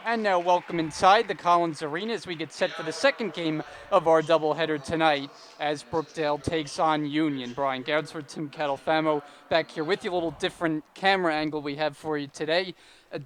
And now welcome inside the Collins Arena as we get set for the second game of our doubleheader tonight as Brookdale takes on Union. Brian Goudsworth, Tim Catalfamo back here with you. A little different camera angle we have for you today.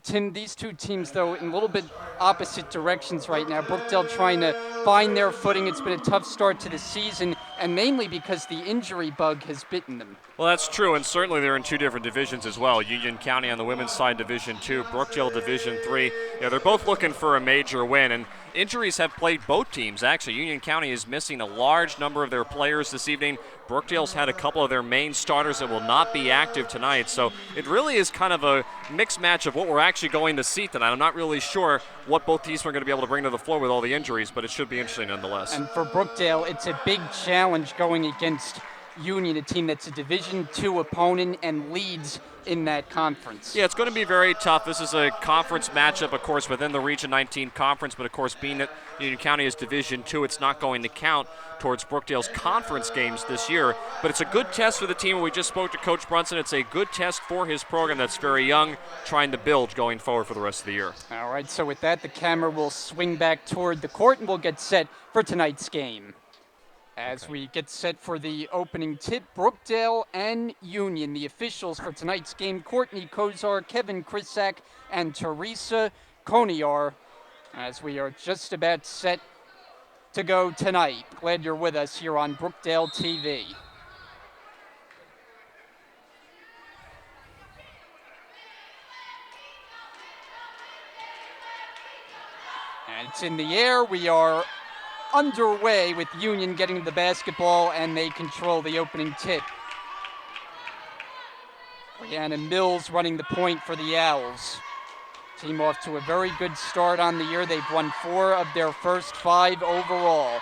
Tim, these two teams, though, in a little bit opposite directions right now. Brookdale trying to find their footing. It's been a tough start to the season, and mainly because the injury bug has bitten them. Well, that's true, and certainly they're in two different divisions as well. Union County on the women's side, Division II, Brookdale, Division III. They're both looking for a major win, and injuries have plagued both teams. Actually, Union County is missing a large number of their players this evening. Brookdale's had a couple of their main starters that will not be active tonight, so it really is kind of a mixed match of what we're actually going to see tonight. I'm not really sure what both teams are going to be able to bring to the floor with all the injuries, but it should be interesting nonetheless. And for Brookdale, it's a big challenge going against Union, a team that's a Division II opponent and leads in that conference. Yeah, it's going to be very tough. This is a conference matchup, of course, within the Region 19 conference, but of course, being that Union County is Division II, it's not going to count towards Brookdale's conference games this year. But it's a good test for the team. We just spoke to Coach Brunson. It's a good test for his program that's very young, trying to build going forward for the rest of the year. All right, so with that, the camera will swing back toward the court and we'll get set for tonight's game. As we get set for the opening tip, Brookdale and Union, the officials for tonight's game, Courtney Kozar, Kevin Krisak, and Teresa Koniar, as we are just about set to go tonight. Glad you're with us here on Brookdale TV. And it's in the air. We are underway with Union getting the basketball, and they control the opening tip. Brianna Mills running the point for the Owls. Team off to a very good start on the year. They've won 4 of their first 5 overall.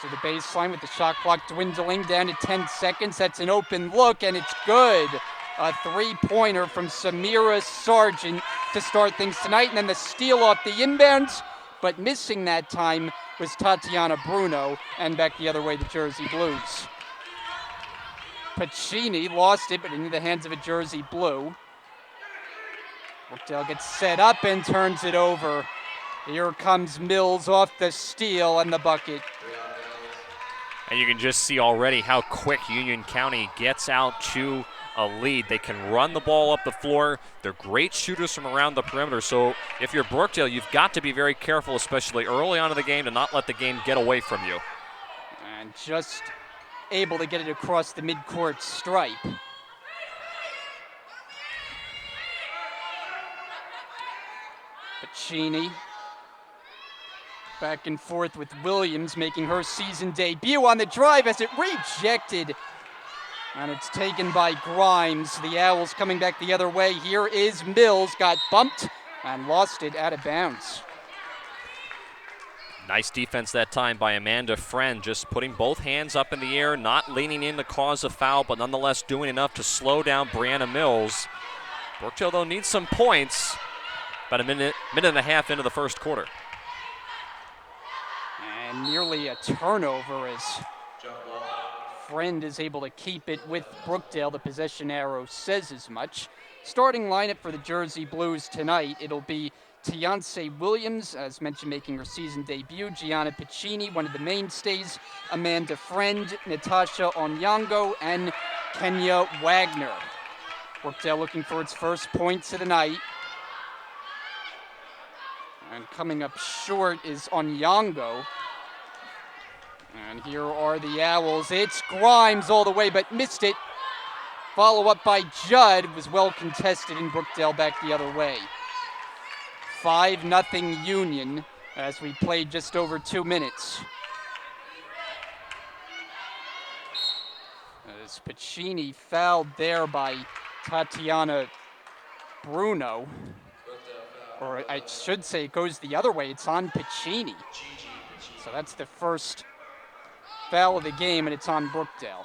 To the baseline with the shot clock dwindling down to 10 seconds. That's an open look, and it's good. A three-pointer from Samira Sargent to start things tonight, and then the steal off the inbounds, but missing that time was Tatiana Bruno, and back the other way, the Jersey Blues. Pacini lost it, but into the hands of a Jersey Blue. Brookdale gets set up and turns it over. Here comes Mills off the steal and the bucket. And you can just see already how quick Union County gets out to a lead. They can run the ball up the floor. They're great shooters from around the perimeter. So if you're Brookdale, you've got to be very careful, especially early on in the game, to not let the game get away from you. And just able to get it across the midcourt stripe. Pacini back and forth with Williams, making her season debut on the drive as it rejected. And it's taken by Grimes. The Owls coming back the other way. Here is Mills, got bumped and lost it out of bounds. Nice defense that time by Amanda Friend, just putting both hands up in the air, not leaning in to cause a foul, but nonetheless doing enough to slow down Brianna Mills. Brookdale, though, needs some points. About a minute and a half into the first quarter. And nearly a turnover as Friend is able to keep it with Brookdale. The possession arrow says as much. Starting lineup for the Jersey Blues tonight, it'll be Tiance Williams, as mentioned, making her season debut. Gianna Pacini, one of the mainstays. Amanda Friend, Natasha Onyango, and Kenya Wagner. Brookdale looking for its first points of the night. And coming up short is Onyango. And here are the Owls. It's Grimes all the way, but missed it. Follow up by Judd. Was well contested in Brookdale back the other way. 5-0 Union as we played just over 2 minutes. As Pacini fouled there by Tatiana Bruno. Or I should say it goes the other way. It's on Pacini. So that's the first foul of the game, and it's on Brookdale.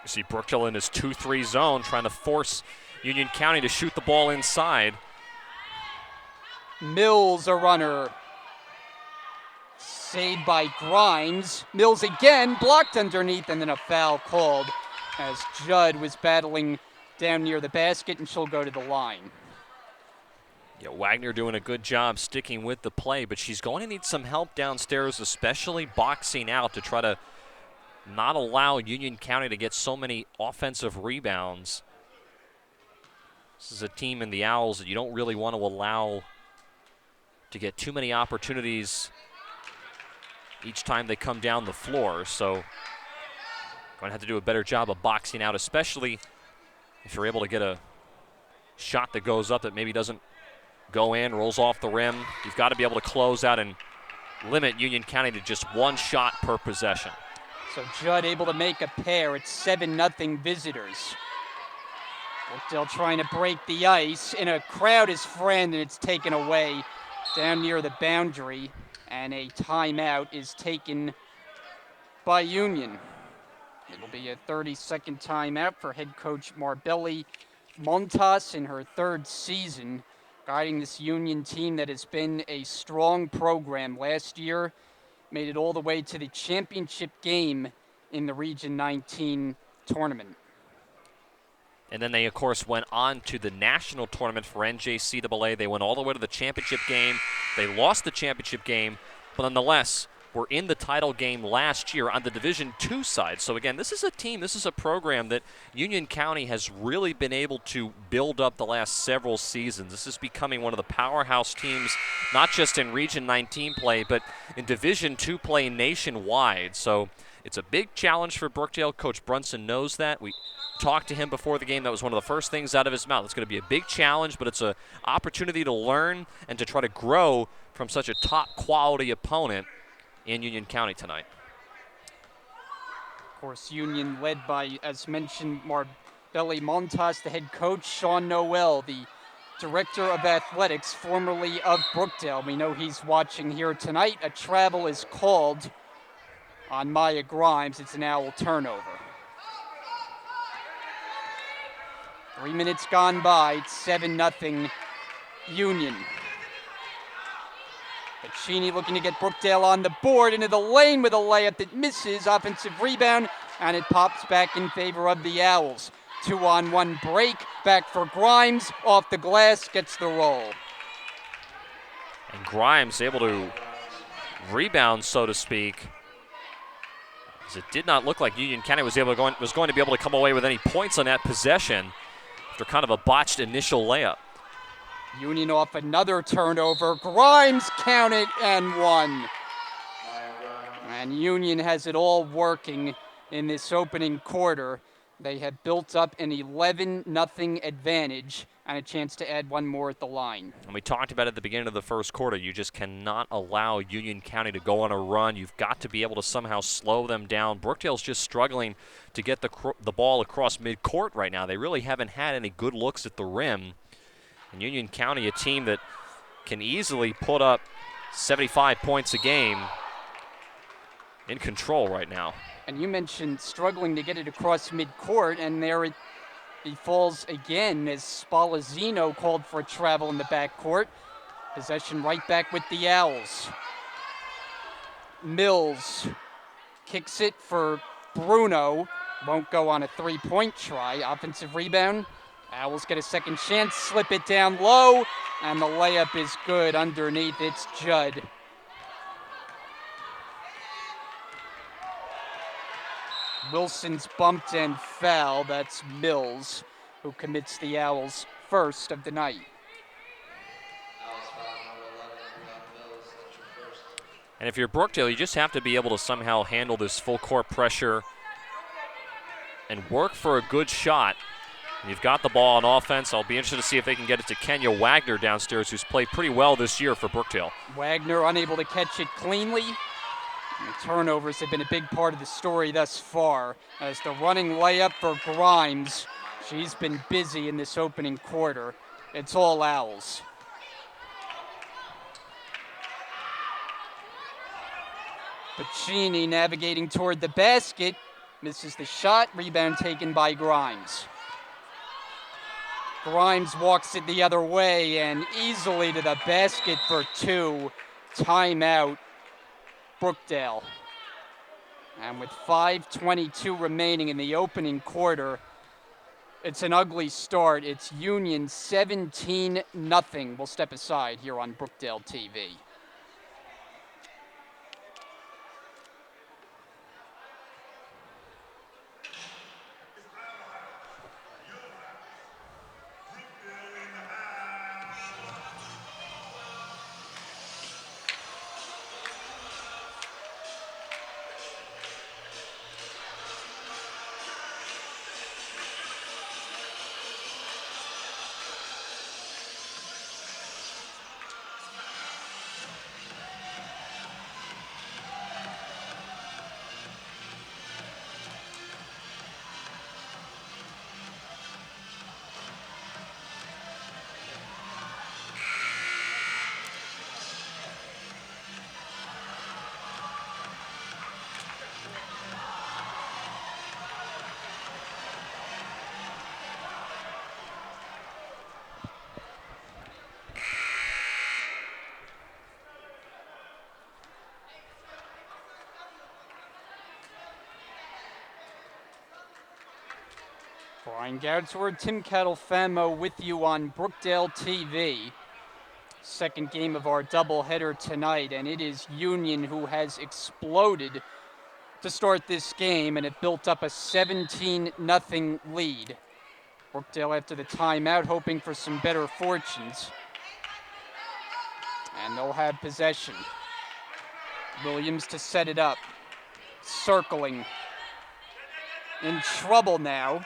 You see Brookdale in his 2-3 zone, trying to force Union County to shoot the ball inside. Mills, a runner. saved by Grimes. Mills again, blocked underneath, and then a foul called as Judd was battling down near the basket, and she'll go to the line. Yeah, Wagner doing a good job sticking with the play, but she's going to need some help downstairs, especially boxing out to try to not allow Union County to get so many offensive rebounds. This is a team in the Owls that you don't really want to allow to get too many opportunities each time they come down the floor. So going to have to do a better job of boxing out, especially if you're able to get a shot that goes up that maybe doesn't go in, rolls off the rim. You've got to be able to close out and limit Union County to just one shot per possession. So Judd able to make a pair. It's 7-0 visitors. Brookdale trying to break the ice, and a crowd is friend, and it's taken away down near the boundary, and a timeout is taken by Union. It'll be a 30-second timeout for head coach Marbelli Montas in her third season, guiding this Union team that has been a strong program. Last year, made it all the way to the championship game in the Region 19 tournament. And then they, of course, went on to the national tournament for NJCAA. They went all the way to the championship game. They lost the championship game, but nonetheless, were in the title game last year on the Division II side. So again, this is a team, this is a program that Union County has really been able to build up the last several seasons. This is becoming one of the powerhouse teams, not just in Region 19 play, but in Division II play nationwide. So it's a big challenge for Brookdale. Coach Brunson knows that. We talked to him before the game. That was one of the first things out of his mouth. It's going to be a big challenge, but it's an opportunity to learn and to try to grow from such a top quality opponent in Union County tonight. Of course, Union led by, as mentioned, Marbelli Montas, the head coach, Sean Noel, the director of athletics, formerly of Brookdale. We know he's watching here tonight. A travel is called on Maya Grimes. It's an Owl turnover. 3 minutes gone by. It's 7-0 Union. Pacini looking to get Brookdale on the board, into the lane with a layup that misses. Offensive rebound, and it pops back in favor of the Owls. 2-on-1 break, back for Grimes, off the glass, gets the roll. And Grimes able to rebound, so to speak, as it did not look like Union County was going to be able to come away with any points on that possession after kind of a botched initial layup. Union off another turnover. Grimes counted and one. And Union has it all working in this opening quarter. They have built up an 11-0 advantage and a chance to add one more at the line. And we talked about at the beginning of the first quarter, you just cannot allow Union County to go on a run. You've got to be able to somehow slow them down. Brookdale's just struggling to get the ball across midcourt right now. They really haven't had any good looks at the rim. And Union County, a team that can easily put up 75 points a game, in control right now. And you mentioned struggling to get it across midcourt, and there he falls again as Spalazzino called for a travel in the backcourt. Possession right back with the Owls. Mills kicks it for Bruno. Won't go on a three-point try. Offensive rebound. Owls get a second chance, slip it down low, and the layup is good underneath. It's Judd. Wilson's bumped and fouled. That's Mills, who commits the Owls' first of the night. And if you're Brookdale, you just have to be able to somehow handle this full court pressure and work for a good shot. You've got the ball on offense. I'll be interested to see if they can get it to Kenya Wagner downstairs, who's played pretty well this year for Brookdale. Wagner unable to catch it cleanly. And the turnovers have been a big part of the story thus far. As the running layup for Grimes, she's been busy in this opening quarter. It's all Owls. Pacini navigating toward the basket. Misses the shot. Rebound taken by Grimes. Grimes walks it the other way and easily to the basket for two. Timeout. Brookdale. And with 5:22 remaining in the opening quarter, it's an ugly start. It's Union 17-0. We'll step aside here on Brookdale TV. Brian Goudsword, Tim Catalfamo with you on Brookdale TV. Second game of our doubleheader tonight, and it is Union who has exploded to start this game, and it built up a 17-0 lead. Brookdale after the timeout, hoping for some better fortunes. And they'll have possession. Williams to set it up. Circling. In trouble now.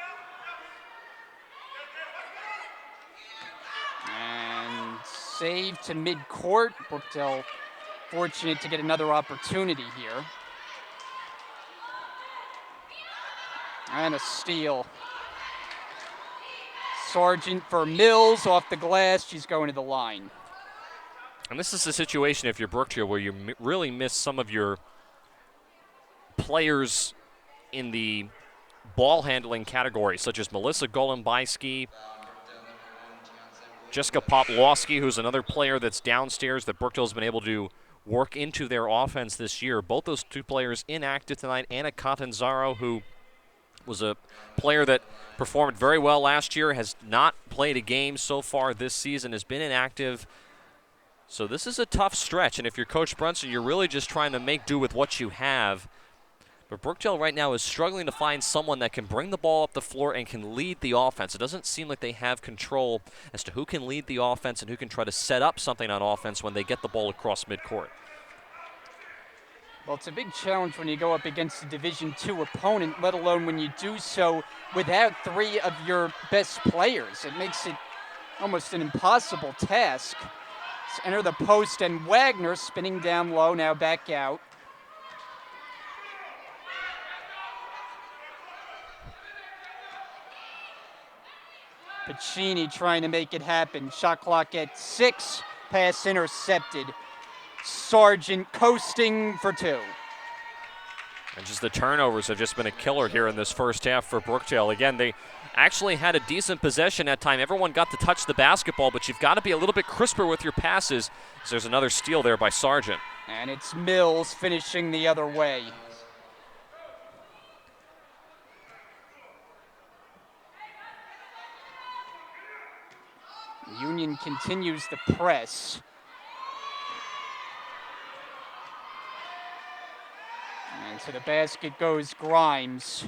And save to midcourt. Brookdale fortunate to get another opportunity here. And a steal. Sargent for Mills off the glass. She's going to the line. And this is a situation, if you're Brookdale, where you really miss some of your players in the ball handling category, such as Melissa Golombisky, Jessica Poplawski, who's another player that's downstairs that Brookdale's been able to work into their offense this year. Both those two players inactive tonight. Anna Catanzaro, who was a player that performed very well last year, has not played a game so far this season, has been inactive. So this is a tough stretch, and if you're Coach Brunson, you're really just trying to make do with what you have. But Brookdale right now is struggling to find someone that can bring the ball up the floor and can lead the offense. It doesn't seem like they have control as to who can lead the offense and who can try to set up something on offense when they get the ball across midcourt. Well, it's a big challenge when you go up against a Division II opponent, let alone when you do so without three of your best players. It makes it almost an impossible task. Let's enter the post, and Wagner spinning down low, now back out. Pacini trying to make it happen. Shot clock at 6. Pass intercepted. Sargent coasting for 2. And just the turnovers have just been a killer here in this first half for Brookdale. Again, they actually had a decent possession at time. Everyone got to touch the basketball, but you've got to be a little bit crisper with your passes. So there's another steal there by Sargent. And it's Mills finishing the other way. Union continues the press. And to the basket goes Grimes.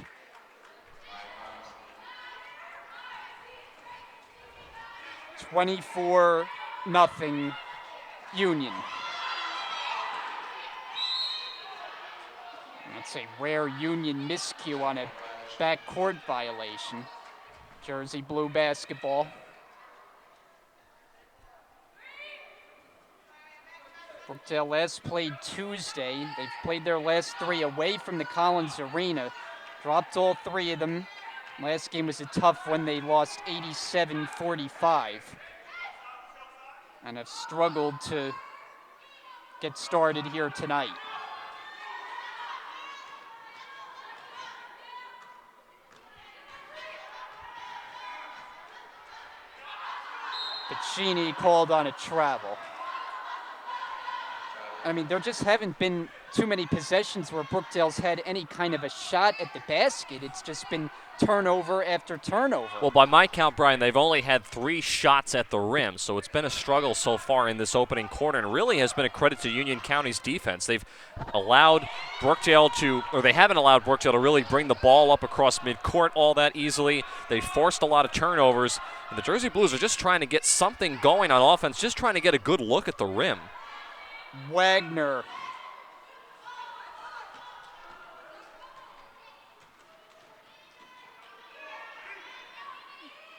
$24-0 Union. That's a rare Union miscue on a backcourt violation. Jersey blue basketball. Brookdale last played Tuesday. They've played their last 3 away from the Collins Arena. Dropped all 3 of them. Last game was a tough one. They lost 87-45. And have struggled to get started here tonight. Pacini called on a travel. I mean, there just haven't been too many possessions where Brookdale's had any kind of a shot at the basket. It's just been turnover after turnover. Well, by my count, Brian, they've only had 3 shots at the rim, so it's been a struggle so far in this opening quarter, and really has been a credit to Union County's defense. They've allowed Brookdale they haven't allowed Brookdale to really bring the ball up across midcourt all that easily. They forced a lot of turnovers, and the Jersey Blues are just trying to get something going on offense, just trying to get a good look at the rim. Wagner.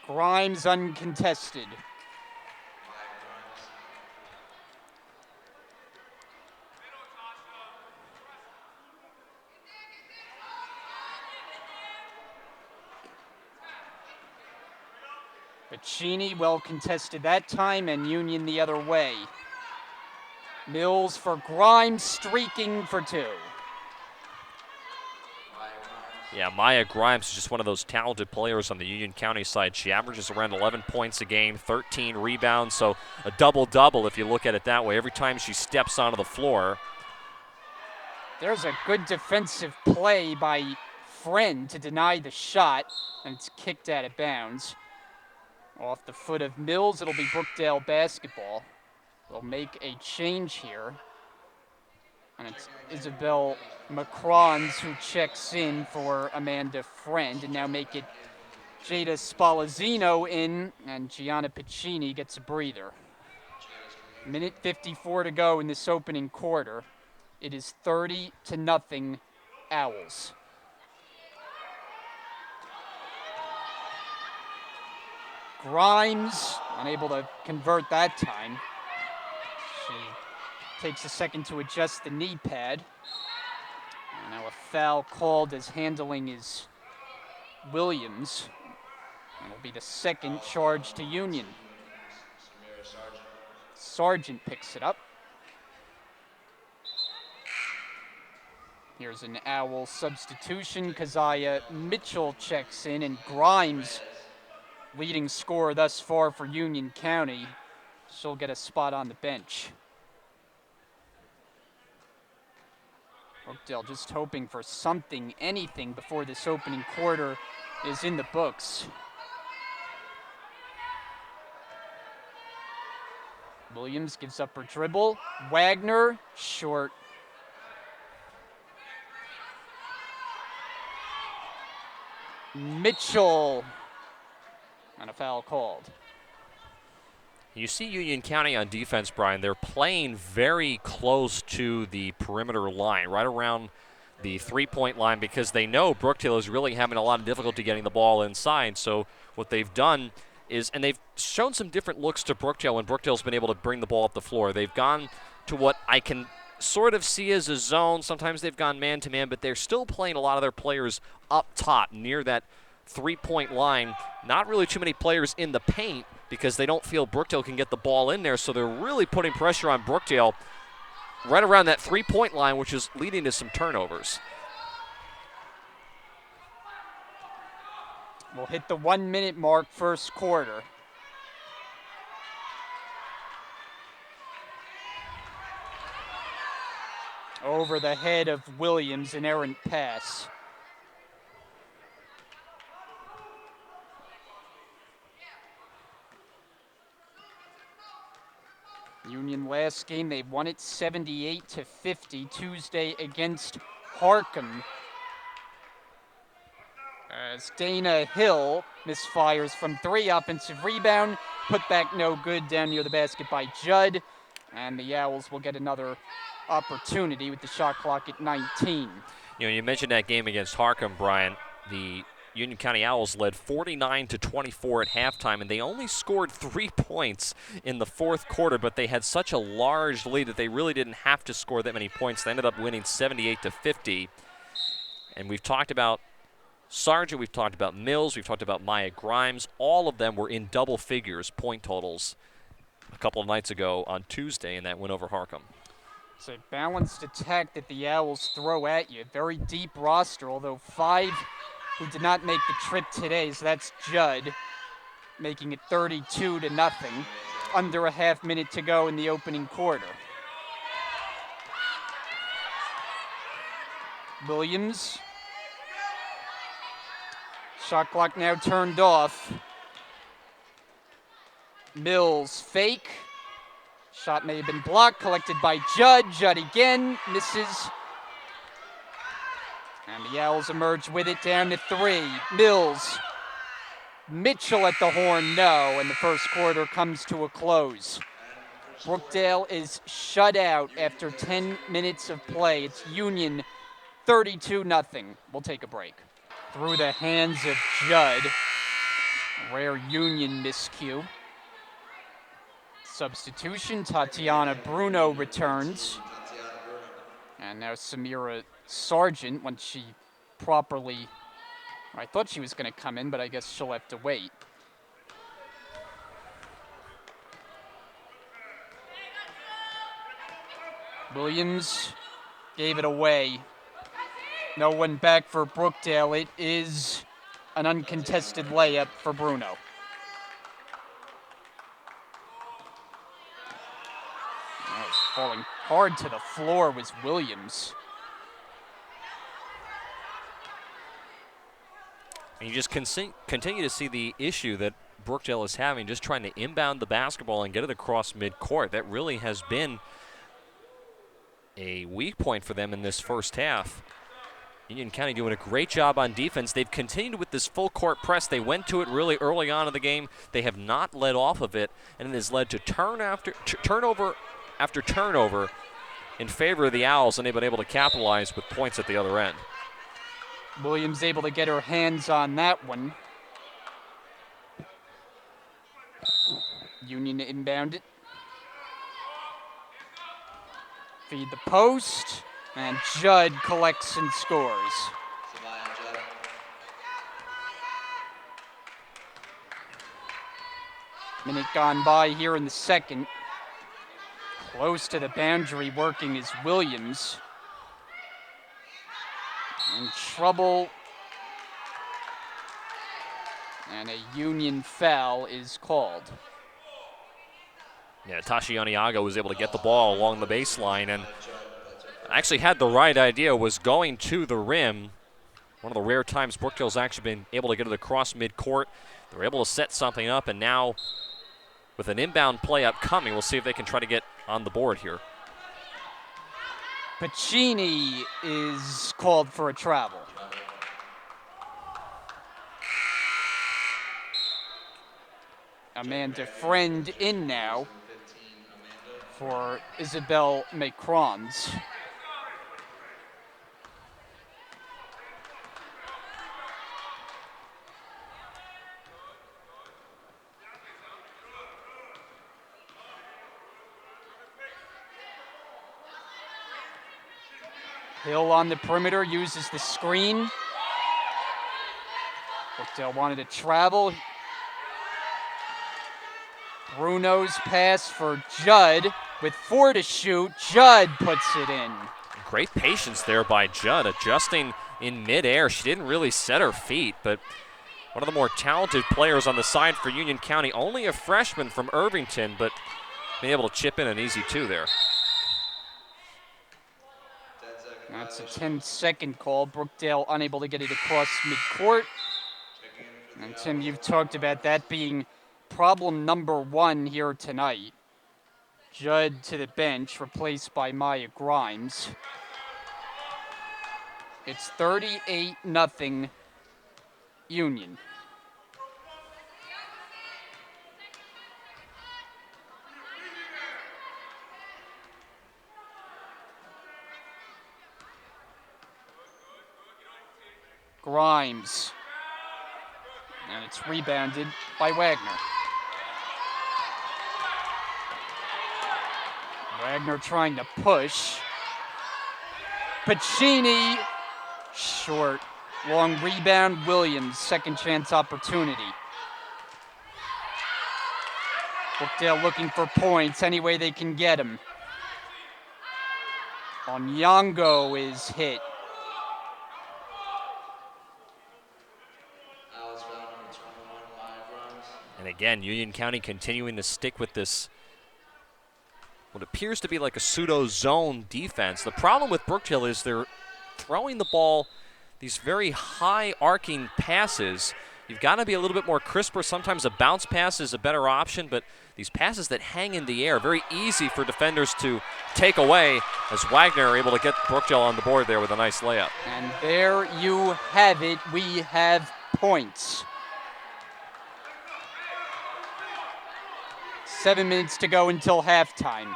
Grimes uncontested. Pacini well contested that time, and Union the other way. Mills for Grimes, streaking for 2. Yeah, Maya Grimes is just one of those talented players on the Union County side. She averages around 11 points a game, 13 rebounds, so a double-double if you look at it that way every time she steps onto the floor. There's a good defensive play by Friend to deny the shot, and it's kicked out of bounds. Off the foot of Mills, it'll be Brookdale basketball. They'll make a change here. And it's Isabel Macrons who checks in for Amanda Friend, and now make it Jada Spalazzino in, and Gianna Pacini gets a breather. Minute 54 to go in this opening quarter. It is 30-0 Owls. Grimes, unable to convert that time. She takes a second to adjust the knee pad. And now a foul called as handling is Williams. And will be the second charge to Union. Sargent picks it up. Here's an Owl substitution. Keziah Mitchell checks in, and Grimes, leading scorer thus far for Union County, she'll get a spot on the bench. Brookdale just hoping for something, anything, before this opening quarter is in the books. Williams gives up her dribble. Wagner, short. Mitchell, and a foul called. You see Union County on defense, Brian. They're playing very close to the perimeter line, right around the three-point line, because they know Brookdale is really having a lot of difficulty getting the ball inside. So what they've done is, and they've shown some different looks to Brookdale when Brookdale's been able to bring the ball up the floor. They've gone to what I can sort of see as a zone. Sometimes they've gone man-to-man, but they're still playing a lot of their players up top near that three-point line. Not really too many players in the paint because they don't feel Brookdale can get the ball in there, so they're really putting pressure on Brookdale right around that three-point line, which is leading to some turnovers. We'll hit the 1 minute mark, first quarter. Over the head of Williams, an errant pass. Union last game, they won it 78-50 Tuesday against Harkham. As Dana Hill misfires from 3, offensive rebound, put back no good down near the basket by Judd, and the Owls will get another opportunity with the shot clock at 19. You know, you mentioned that game against Harkham, Brian. The Union County Owls led 49-24 at halftime, and they only scored 3 points in the fourth quarter, but they had such a large lead that they really didn't have to score that many points. They ended up winning 78-50. And we've talked about Sargent, we've talked about Mills, we've talked about Maya Grimes. All of them were in double figures point totals a couple of nights ago on Tuesday in that win over Harkham. It's a balanced attack that the Owls throw at you. Very deep roster, although 5 who did not make the trip today, so that's Judd, making it 32-0, under a half minute to go in the opening quarter. Williams. Shot clock now turned off. Mills fake. Shot may have been blocked, collected by Judd. Judd again, misses. And the Owls emerge with it down to 3. Mills. Mitchell at the horn, no, and the first quarter comes to a close. Brookdale is shut out after 10 minutes of play. It's Union 32-0. We'll take a break. Through the hands of Judd. Rare Union miscue. Substitution, Tatiana Bruno returns. And now Samira Sargent, when she properly, I thought she was going to come in, but I guess she'll have to wait. Williams gave it away. No one back for Brookdale. It is an uncontested layup for Bruno. That was falling hard to the floor was Williams. And you just continue to see the issue that Brookdale is having, just trying to inbound the basketball and get it across midcourt. That really has been a weak point for them in this first half. Union County doing a great job on defense. They've continued with this full court press. They went to it really early on in the game. They have not let off of it, and it has led to turnover after turnover in favor of the Owls, and they've been able to capitalize with points at the other end. Williams able to get her hands on that one. Union inbound it. Feed the post, and Judd collects and scores. Samaya Judd. Minute gone by here in the second. Close to the boundary working is Williams. In trouble. And a Union foul is called. Yeah, Tashiani Iago was able to get the ball along the baseline and actually had the right idea, was going to the rim. One of the rare times Brookdale's actually been able to get it across midcourt. They were able to set something up, and now with an inbound play upcoming, we'll see if they can try to get on the board here. Pacini is called for a travel. Amanda Friend in now for Isabel Macrons. Hill on the perimeter uses the screen. Brookdale wanted to travel. Bruno's pass for Judd with 4 to shoot. Judd puts it in. Great patience there by Judd, adjusting in midair. She didn't really set her feet, but one of the more talented players on the side for Union County. Only a freshman from Irvington, but being able to chip in an easy 2 there. That's a 10-second call. Brookdale unable to get it across midcourt. And Tim, you've talked about that being problem number 1 here tonight. Judd to the bench, replaced by Maya Grimes. It's 38-0 Union. Grimes. And it's rebounded by Wagner. Wagner trying to push. Pacini, short. Long rebound, Williams, second chance opportunity. Brookdale looking for points any way they can get them. Onyango is hit. And again, Union County continuing to stick with this, what appears to be like a pseudo-zone defense. The problem with Brookdale is they're throwing the ball, these very high arcing passes. You've got to be a little bit more crisper. Sometimes a bounce pass is a better option, but these passes that hang in the air, very easy for defenders to take away, as Wagner are able to get Brookdale on the board there with a nice layup. And there you have it. We have points. 7 minutes to go until halftime.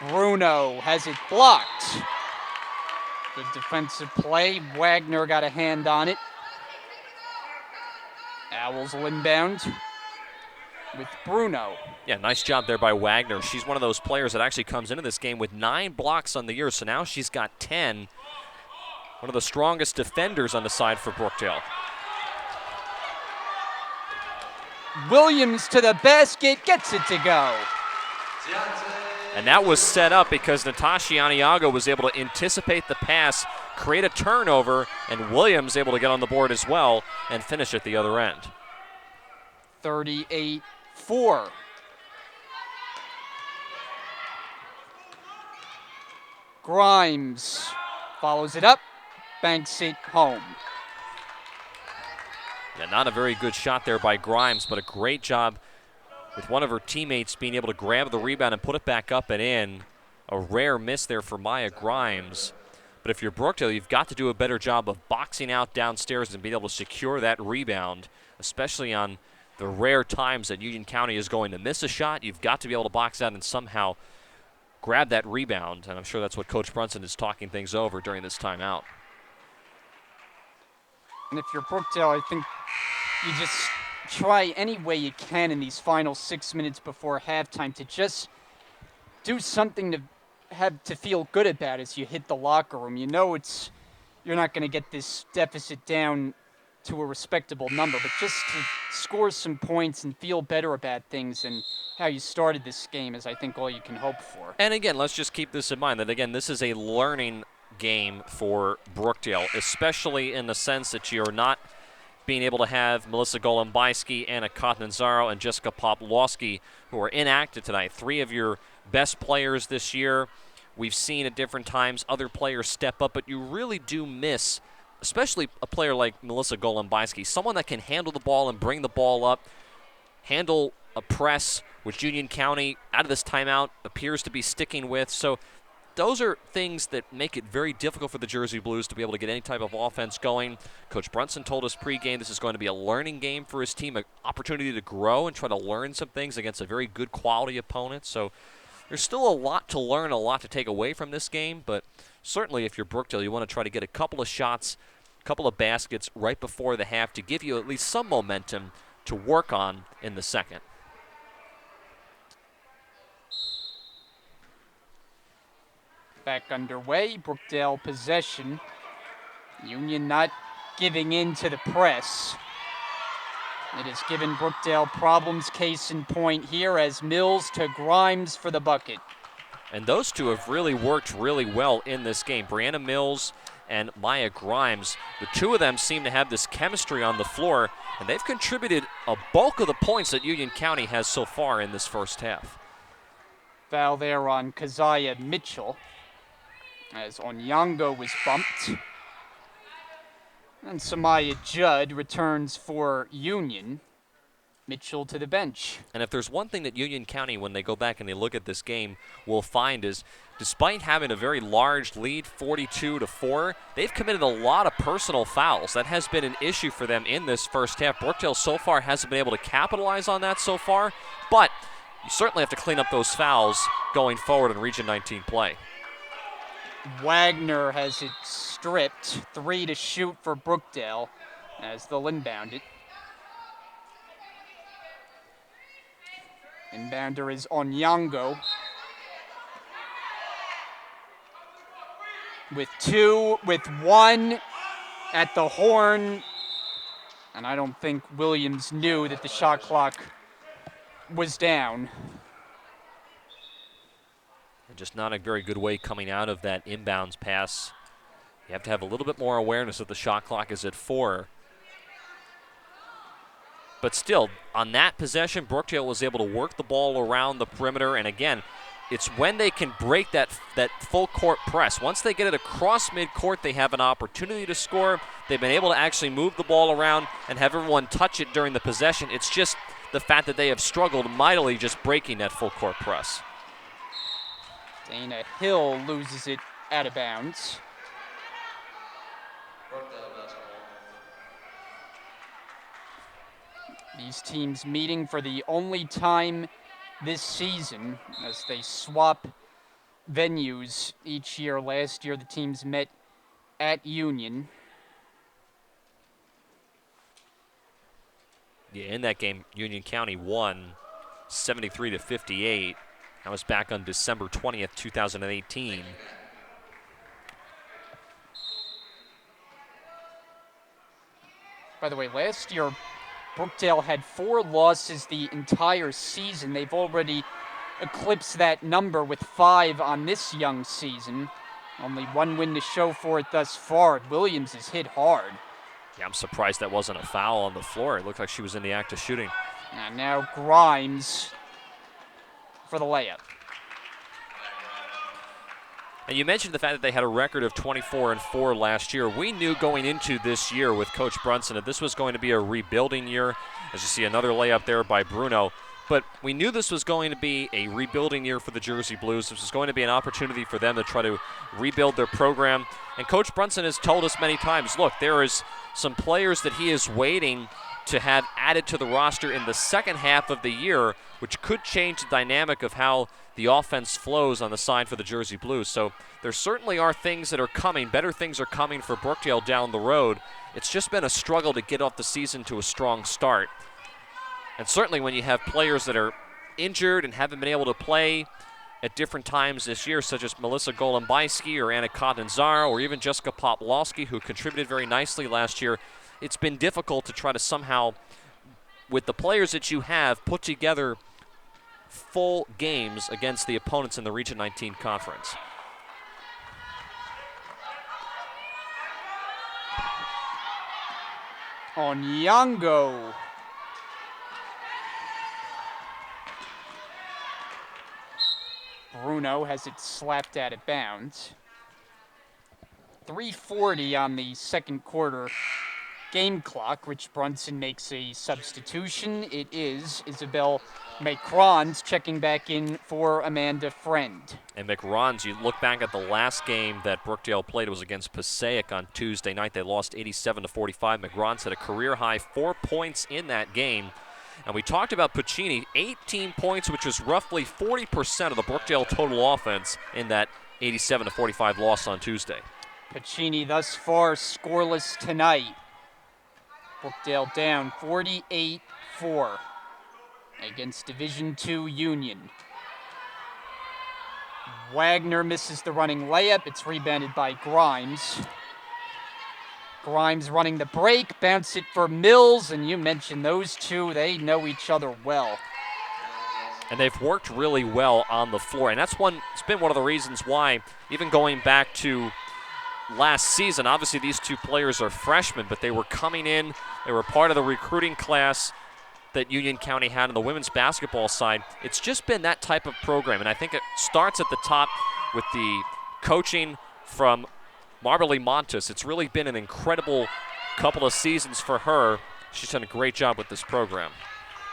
Bruno has it blocked. Good defensive play. Wagner got a hand on it. Owls will inbound with Bruno. Yeah, nice job there by Wagner. She's one of those players that actually comes into this game with 9 blocks on the year, so now she's got 10. One of the strongest defenders on the side for Brookdale. Williams to the basket, gets it to go. And that was set up because Natasha Aniago was able to anticipate the pass, create a turnover, and Williams able to get on the board as well and finish at the other end. 38-4. Grimes follows it up, banks it home. Yeah, not a very good shot there by Grimes, but a great job with one of her teammates being able to grab the rebound and put it back up and in. A rare miss there for Maya Grimes. But if you're Brookdale, you've got to do a better job of boxing out downstairs and being able to secure that rebound, especially on the rare times that Union County is going to miss a shot. You've got to be able to box out and somehow grab that rebound, and I'm sure that's what Coach Brunson is talking things over during this timeout. And if you're Brookdale, I think you just try any way you can in these final 6 minutes before halftime to just do something to have to feel good about as you hit the locker room. You know you're not going to get this deficit down to a respectable number, but just to score some points and feel better about things and how you started this game is, I think, all you can hope for. And again, let's just keep this in mind that, again, this is a learning game for Brookdale, especially in the sense that you're not being able to have Melissa Golombisky, Anna Kotnanzaro, and Jessica Poplawski, who are inactive tonight. 3 of your best players this year. We've seen at different times other players step up, but you really do miss, especially a player like Melissa Golombisky, someone that can handle the ball and bring the ball up, handle a press, which Union County, out of this timeout, appears to be sticking with. So those are things that make it very difficult for the Jersey Blues to be able to get any type of offense going. Coach Brunson told us pregame this is going to be a learning game for his team, an opportunity to grow and try to learn some things against a very good quality opponent. So there's still a lot to learn, a lot to take away from this game, but certainly if you're Brookdale, you want to try to get a couple of shots, a couple of baskets right before the half to give you at least some momentum to work on in the second. Back underway, Brookdale possession. Union not giving in to the press. It has given Brookdale problems, case in point here as Mills to Grimes for the bucket. And those two have really worked really well in this game. Brianna Mills and Maya Grimes, the two of them seem to have this chemistry on the floor, and they've contributed a bulk of the points that Union County has so far in this first half. Foul there on Keziah Mitchell as Onyango was bumped. And Samaya Judd returns for Union. Mitchell to the bench. And if there's one thing that Union County, when they go back and they look at this game, will find is, despite having a very large lead, 42-4, they've committed a lot of personal fouls. That has been an issue for them in this first half. Brookdale so far hasn't been able to capitalize on that so far, but you certainly have to clean up those fouls going forward in Region 19 play. Wagner has it stripped. 3 to shoot for Brookdale as they'll inbound it. Inbounder is Onyango. With 1 at the horn. And I don't think Williams knew that the shot clock was down. Just not a very good way coming out of that inbounds pass. You have to have a little bit more awareness that the shot clock is at 4. But still, on that possession, Brookdale was able to work the ball around the perimeter. And again, it's when they can break that full court press. Once they get it across midcourt, they have an opportunity to score. They've been able to actually move the ball around and have everyone touch it during the possession. It's just the fact that they have struggled mightily just breaking that full court press. Dana Hill loses it out of bounds. These teams meeting for the only time this season as they swap venues each year. Last year the teams met at Union. Yeah, in that game, Union County won 73-58. That was back on December 20th, 2018. By the way, last year, Brookdale had 4 losses the entire season. They've already eclipsed that number with 5 on this young season. Only 1 win to show for it thus far. Williams is hit hard. Yeah, I'm surprised that wasn't a foul on the floor. It looked like she was in the act of shooting. And now Grimes for the layup. And you mentioned the fact that they had a record of 24-4 last year. We knew going into this year with Coach Brunson that this was going to be a rebuilding year. As you see another layup there by Bruno. But we knew this was going to be a rebuilding year for the Jersey Blues. This was going to be an opportunity for them to try to rebuild their program. And Coach Brunson has told us many times, look, there is some players that he is waiting to have added to the roster in the second half of the year, which could change the dynamic of how the offense flows on the side for the Jersey Blues. So there certainly are things that are coming. Better things are coming for Brookdale down the road. It's just been a struggle to get off the season to a strong start. And certainly when you have players that are injured and haven't been able to play at different times this year, such as Melissa Golombayski or Anna Catanzaro or even Jessica Poplawski, who contributed very nicely last year, it's been difficult to try to somehow, with the players that you have, put together full games against the opponents in the Region 19 conference. Onyango. Bruno has it slapped out of bounds. 3:40 on the second quarter game clock. Rich Brunson makes a substitution. It is Isabel McRons checking back in for Amanda Friend. And McRons, you look back at the last game that Brookdale played, it was against Passaic on Tuesday night. They lost 87-45. McRons had a career-high 4 points in that game. And we talked about Puccini, 18 points, which was roughly 40% of the Brookdale total offense in that 87-45 loss on Tuesday. Puccini thus far scoreless tonight. Brookdale down 48-4 against Division II Union. Wagner misses the running layup. It's rebounded by Grimes. Grimes running the break, bounce it for Mills, and you mentioned those two. They know each other well. And they've worked really well on the floor, and it's been one of the reasons why, even going back to last season, obviously these two players are freshmen, but they were coming in, they were part of the recruiting class that Union County had on the women's basketball side. It's just been that type of program, and I think it starts at the top with the coaching from Marberly Montes. It's really been an incredible couple of seasons for her. She's done a great job with this program.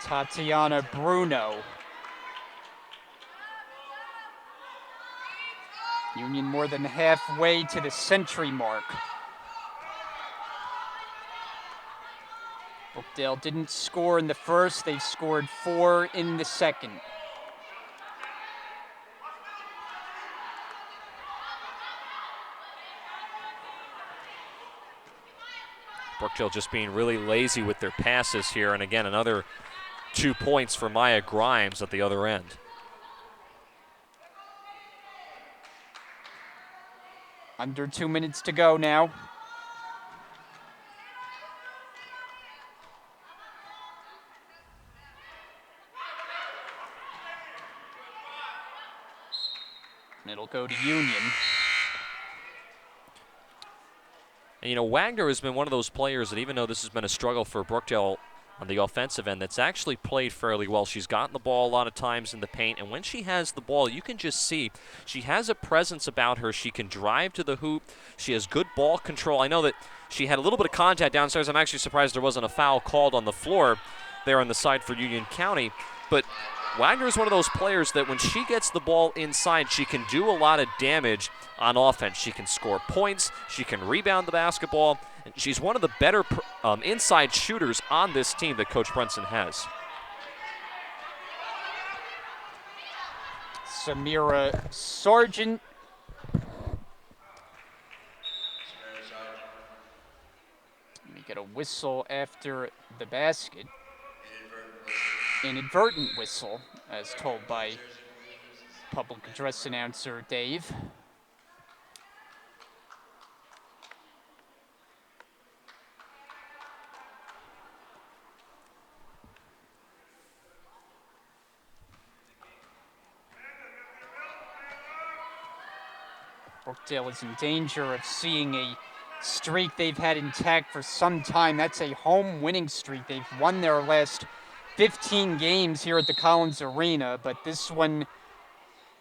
Tatiana Bruno. Union more than halfway to the century mark. Brookdale didn't score in the first. They've scored 4 in the second. Brookdale just being really lazy with their passes here. And again, another 2 points for Maya Grimes at the other end. Under 2 minutes to go now. And it'll go to Union. And, you know, Wagner has been one of those players that even though this has been a struggle for Brookdale on the offensive end that's actually played fairly well. She's gotten the ball a lot of times in the paint, and when she has the ball, you can just see she has a presence about her. She can drive to the hoop. She has good ball control. I know that she had a little bit of contact downstairs. I'm actually surprised there wasn't a foul called on the floor there on the side for Union County. But Wagner is one of those players that when she gets the ball inside, she can do a lot of damage on offense. She can score points. She can rebound the basketball. She's one of the better inside shooters on this team that Coach Brunson has. Samira Sargent. We get a whistle after the basket. Inadvertent whistle, as told by public address announcer Dave. Brookdale is in danger of seeing a streak they've had intact for some time. That's a home winning streak. They've won their last 15 games here at the Collins Arena, but this one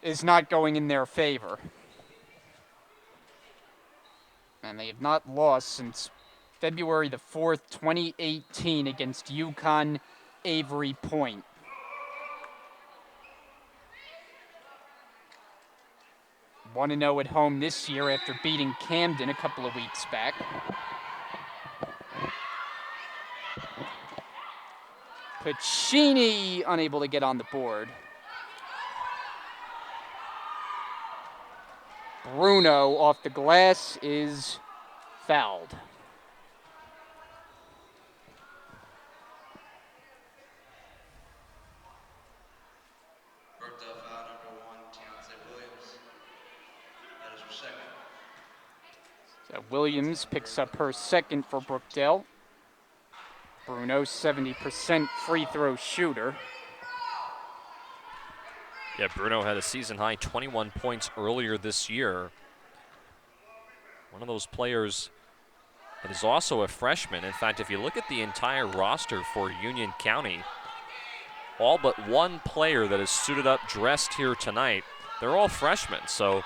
is not going in their favor. And they have not lost since February the 4th, 2018 against UConn Avery Point. Want to know at home this year after beating Camden a couple of weeks back. Pacini unable to get on the board. Bruno off the glass is fouled. Brookdale foul number 1, Tiance Williams. That is her second. So Williams picks up her second for Brookdale. Bruno, 70% free throw shooter. Yeah, Bruno had a season-high 21 points earlier this year. One of those players that is also a freshman. In fact, if you look at the entire roster for Union County, all but one player that is suited up, dressed here tonight, they're all freshmen. So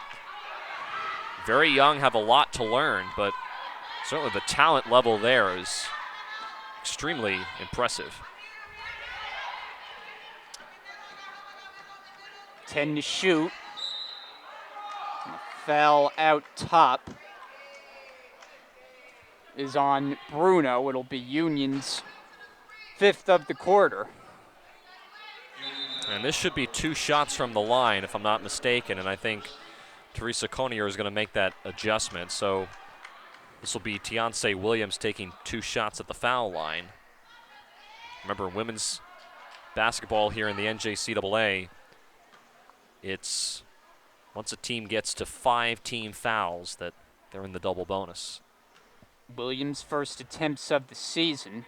very young, have a lot to learn, but certainly the talent level there is extremely impressive. 10 to shoot. Foul out top is on Bruno. It'll be Union's 5th of the quarter. And this should be 2 shots from the line, if I'm not mistaken, and I think Teresa Conier is going to make that adjustment. So this will be Tiance Williams taking 2 shots at the foul line. Remember, women's basketball here in the NJCAA, it's once a team gets to 5 team fouls that they're in the double bonus. Williams' first attempts of the season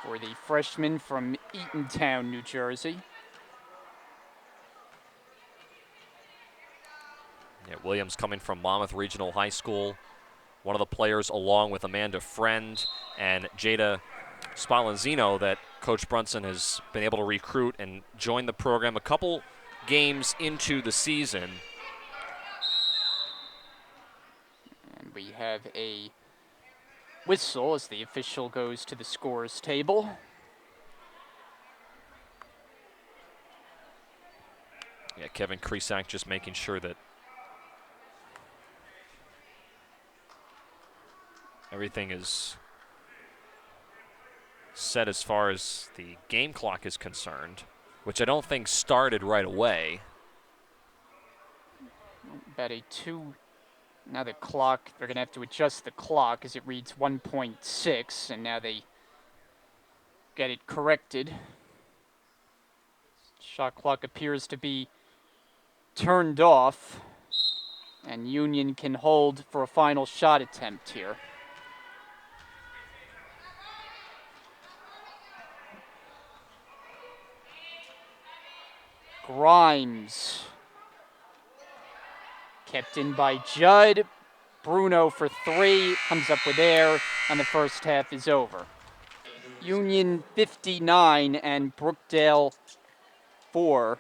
for the freshman from Eatontown, New Jersey. Yeah, Williams coming from Monmouth Regional High School. One of the players, along with Amanda Friend and Jada Spallanzino, that Coach Brunson has been able to recruit and join the program a couple games into the season. And we have a whistle as the official goes to the scorer's table. Yeah, Kevin Kresak just making sure that everything is set as far as the game clock is concerned, which I don't think started right away. About a 2. Now the clock, they're going to have to adjust the clock as it reads 1.6, and now they get it corrected. Shot clock appears to be turned off, and Union can hold for a final shot attempt here. Grimes. Kept in by Judd. Bruno for 3, comes up with air, and the first half is over. Union 59 and Brookdale 4.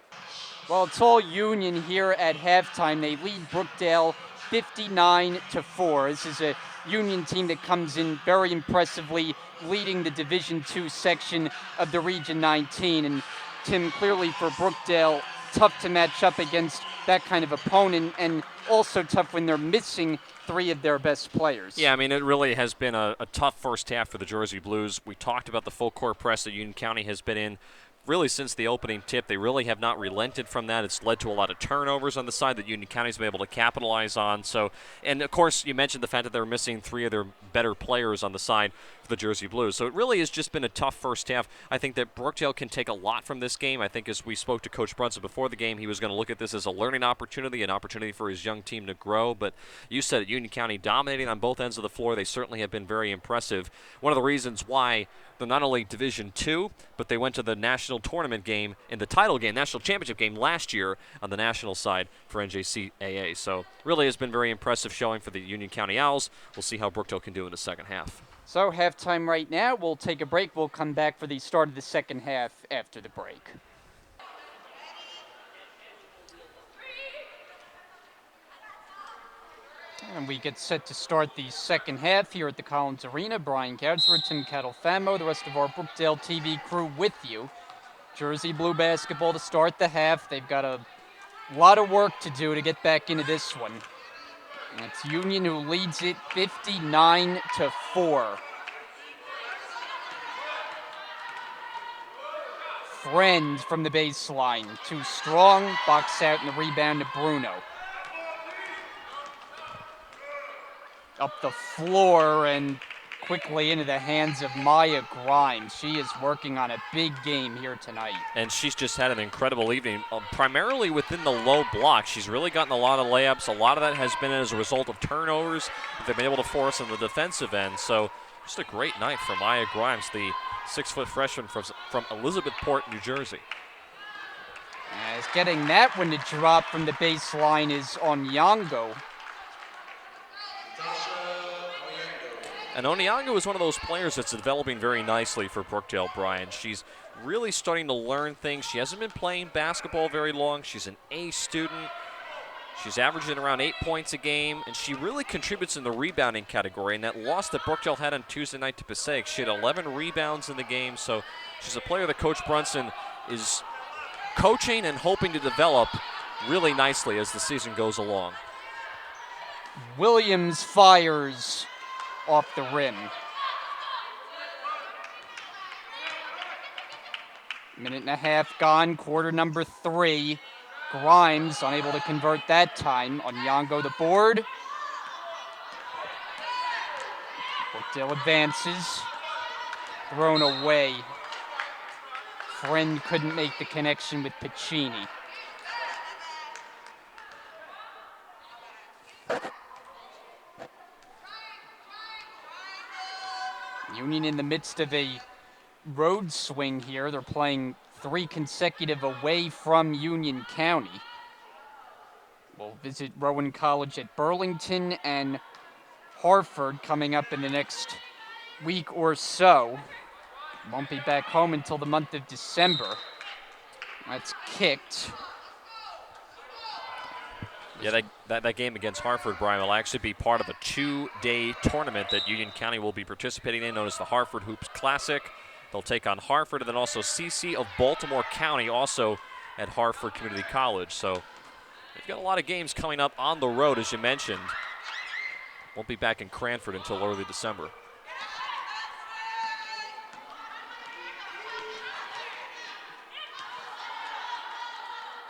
Well, it's all Union here at halftime. They lead Brookdale 59-4. This is a Union team that comes in very impressively, leading the Division II section of the Region 19. And Tim, clearly for Brookdale, tough to match up against that kind of opponent, and also tough when they're missing 3 of their best players. Yeah, I mean, it really has been a tough first half for the Jersey Blues. We talked about the full court press that Union County has been in really since the opening tip. They really have not relented from that. It's led to a lot of turnovers on the side that Union County's been able to capitalize on. So, and of course, you mentioned the fact that they're missing 3 of their better players on the side for the Jersey Blues. So it really has just been a tough first half. I think that Brookdale can take a lot from this game. I think as we spoke to Coach Brunson before the game, he was going to look at this as a learning opportunity, an opportunity for his young team to grow. But you said it, Union County dominating on both ends of the floor. They certainly have been very impressive. One of the reasons why they're not only Division II, but they went to the national tournament game in the title game, national championship game last year on the national side for NJCAA. So really has been very impressive showing for the Union County Owls. We'll see how Brookdale can do in the second half. So halftime right now. We'll take a break. We'll come back for the start of the second half after the break. And we get set to start the second half here at the Collins Arena. Brian Goudsworth, Tim Catalfamo, the rest of our Brookdale TV crew with you. Jersey Blue basketball to start the half. They've got a lot of work to do to get back into this one. And it's Union who leads it 59-4. Friend from the baseline. Too strong. Box out and the rebound to Bruno. Up the floor and quickly into the hands of Maya Grimes. She is working on a big game here tonight. And she's just had an incredible evening, primarily within the low block. She's really gotten a lot of layups. A lot of that has been as a result of turnovers they've been able to force on the defensive end. So just a great night for Maya Grimes, the 6-foot freshman from Elizabethport, New Jersey. As getting that one to drop from the baseline is Onyango. And Onyango is one of those players that's developing very nicely for Brookdale, Brian. She's really starting to learn things. She hasn't been playing basketball very long. She's an A student. She's averaging around 8 points a game, and she really contributes in the rebounding category. And that loss that Brookdale had on Tuesday night to Passaic, she had 11 rebounds in the game. So she's a player that Coach Brunson is coaching and hoping to develop really nicely as the season goes along. Williams fires off the rim. Minute and a half gone, quarter number 3. Grimes unable to convert that time. Onyango the board. Brookdale advances. Thrown away. Friend couldn't make the connection with Piccini. Union in the midst of a road swing here. They're playing 3 consecutive away from Union County. We'll visit Rowan College at Burlington and Hartford coming up in the next week or so. Won't be back home until the month of December. That's kicked. Yeah, that game against Hartford, Brian, will actually be part of a 2-day tournament that Union County will be participating in, known as the Hartford Hoops Classic. They'll take on Hartford, and then also CC of Baltimore County, also at Hartford Community College. So they've got a lot of games coming up on the road, as you mentioned. Won't be back in Cranford until early December.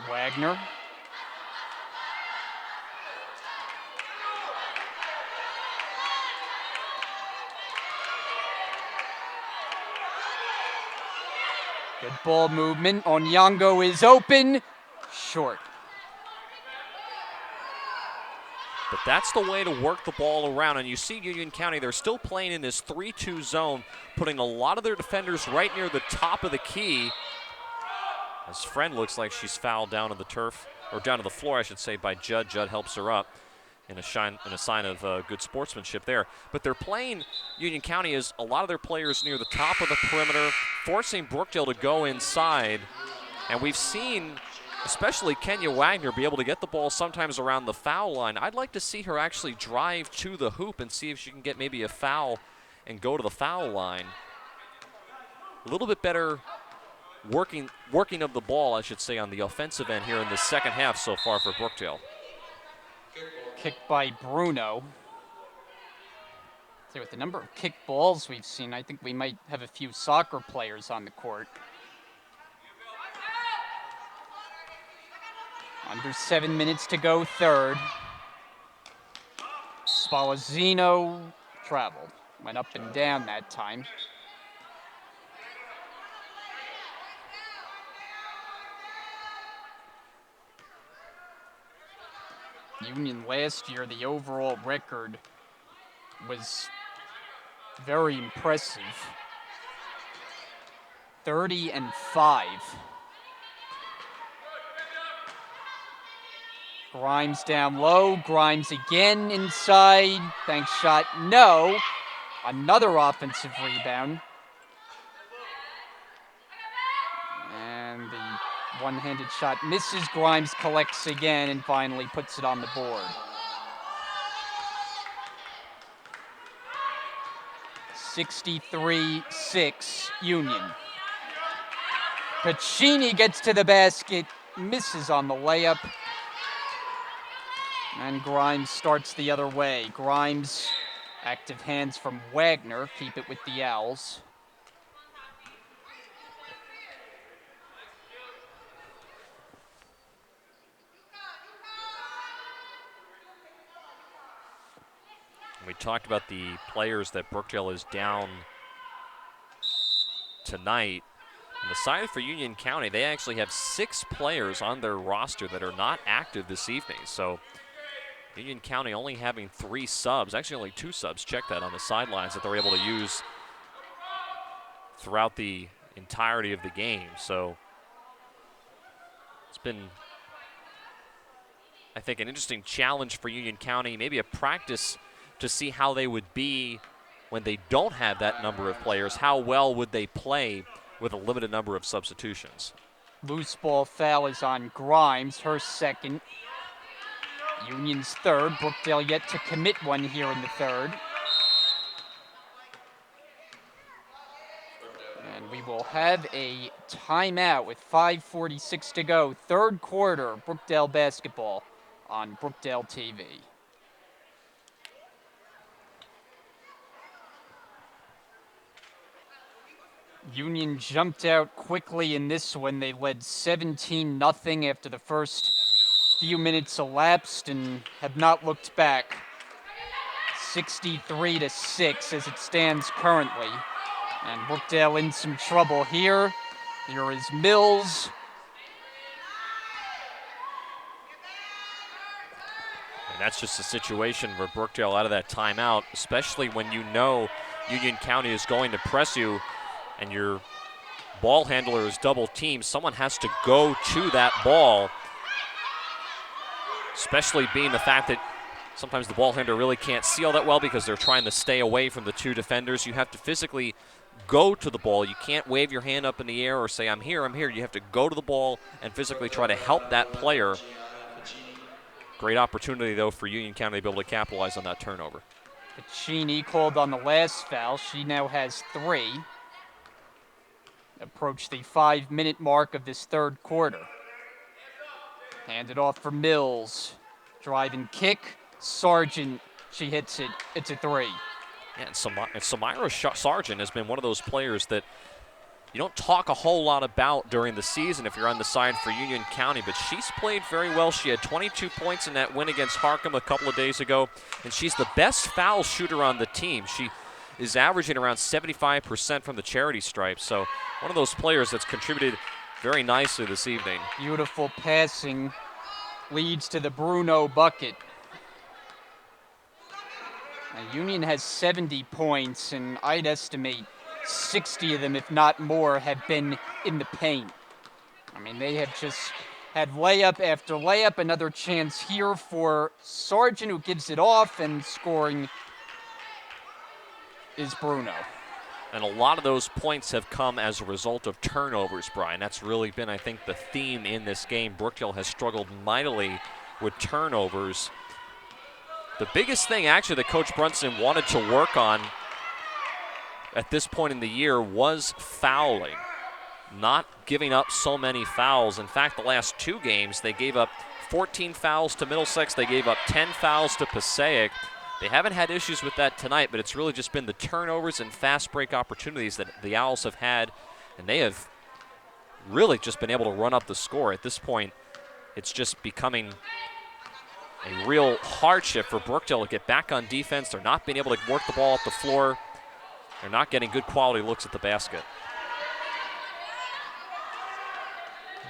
Wagner. Good ball movement. Onyango is open. Short. But that's the way to work the ball around. And you see Union County, they're still playing in this 3-2 zone, putting a lot of their defenders right near the top of the key. As Friend looks like she's fouled down to the turf, or down to the floor, I should say, by Judd. Judd helps her up. in a sign of good sportsmanship there. But they're playing Union County as a lot of their players near the top of the perimeter, forcing Brookdale to go inside. And we've seen, especially Kenya Wagner, be able to get the ball sometimes around the foul line. I'd like to see her actually drive to the hoop and see if she can get maybe a foul and go to the foul line. A little bit better working of the ball, I should say, on the offensive end here in the second half so far for Brookdale. Kicked by Bruno. So with the number of kick balls we've seen, I think we might have a few soccer players on the court. Under 7 minutes to go, third. Spalazzino traveled. Went up and down that time. Union last year, the overall record was very impressive. 30-5. Grimes down low. Grimes again inside. Thanks shot. No. Another offensive rebound. And the one-handed shot misses. Grimes collects again and finally puts it on the board. 63-6 Union. Piccini gets to the basket, misses on the layup. And Grimes starts the other way. Grimes, active hands from Wagner, keep it with the Owls. We talked about the players that Brookdale is down tonight. On the side for Union County, they actually have 6 players on their roster that are not active this evening. So Union County only having 3 subs, actually only 2 subs, check that, on the sidelines that they're able to use throughout the entirety of the game. So it's been, I think, an interesting challenge for Union County, maybe a practice to see how they would be when they don't have that number of players. How well would they play with a limited number of substitutions? Loose ball foul is on Grimes, her second. Union's third. Brookdale yet to commit one here in the third. And we will have a timeout with 5:46 to go. Third quarter, Brookdale basketball on Brookdale TV. Union jumped out quickly in this one. They led 17-0 after the first few minutes elapsed and have not looked back. 63-6 as it stands currently. And Brookdale in some trouble here. Here is Mills. And that's just a situation where Brookdale out of that timeout, especially when you know Union County is going to press you and your ball handler is double teamed, someone has to go to that ball, especially being the fact that sometimes the ball handler really can't see all that well because they're trying to stay away from the 2 defenders. You have to physically go to the ball. You can't wave your hand up in the air or say, I'm here, I'm here. You have to go to the ball and physically try to help that player. Great opportunity, though, for Union County to be able to capitalize on that turnover. Piccini called on the last foul. She now has 3. Approach the 5-minute mark of this third quarter. Handed off for Mills. Drive and kick. Sargent, she hits it. It's a 3. Yeah, and Samaya Sargent has been one of those players that you don't talk a whole lot about during the season if you're on the side for Union County, but she's played very well. She had 22 points in that win against Harcum a couple of days ago, and she's the best foul shooter on the team. She is averaging around 75% from the charity stripe, so one of those players that's contributed very nicely this evening. Beautiful passing leads to the Bruno bucket. Now, Union has 70 points, and I'd estimate 60 of them, if not more, have been in the paint. I mean, they have just had layup after layup. Another chance here for Sargent, who gives it off, and scoring is Bruno. And a lot of those points have come as a result of turnovers, Brian. That's really been, I think, the theme in this game. Brookdale has struggled mightily with turnovers. The biggest thing, actually, that Coach Brunson wanted to work on at this point in the year was fouling, not giving up so many fouls. In fact, the last 2 games, they gave up 14 fouls to Middlesex. They gave up 10 fouls to Passaic. They haven't had issues with that tonight, but it's really just been the turnovers and fast break opportunities that the Owls have had, and they have really just been able to run up the score. At this point, it's just becoming a real hardship for Brookdale to get back on defense. They're not being able to work the ball up the floor. They're not getting good quality looks at the basket.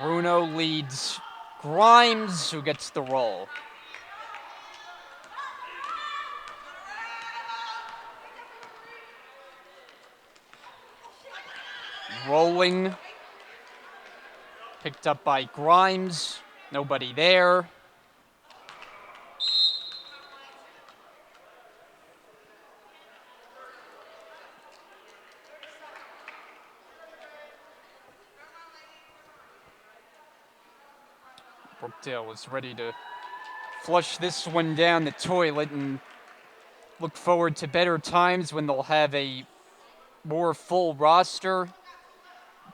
Bruno leads Grimes, who gets the roll. Rolling. Picked up by Grimes. Nobody there. Brookdale was ready to flush this one down the toilet and look forward to better times when they'll have a more full roster,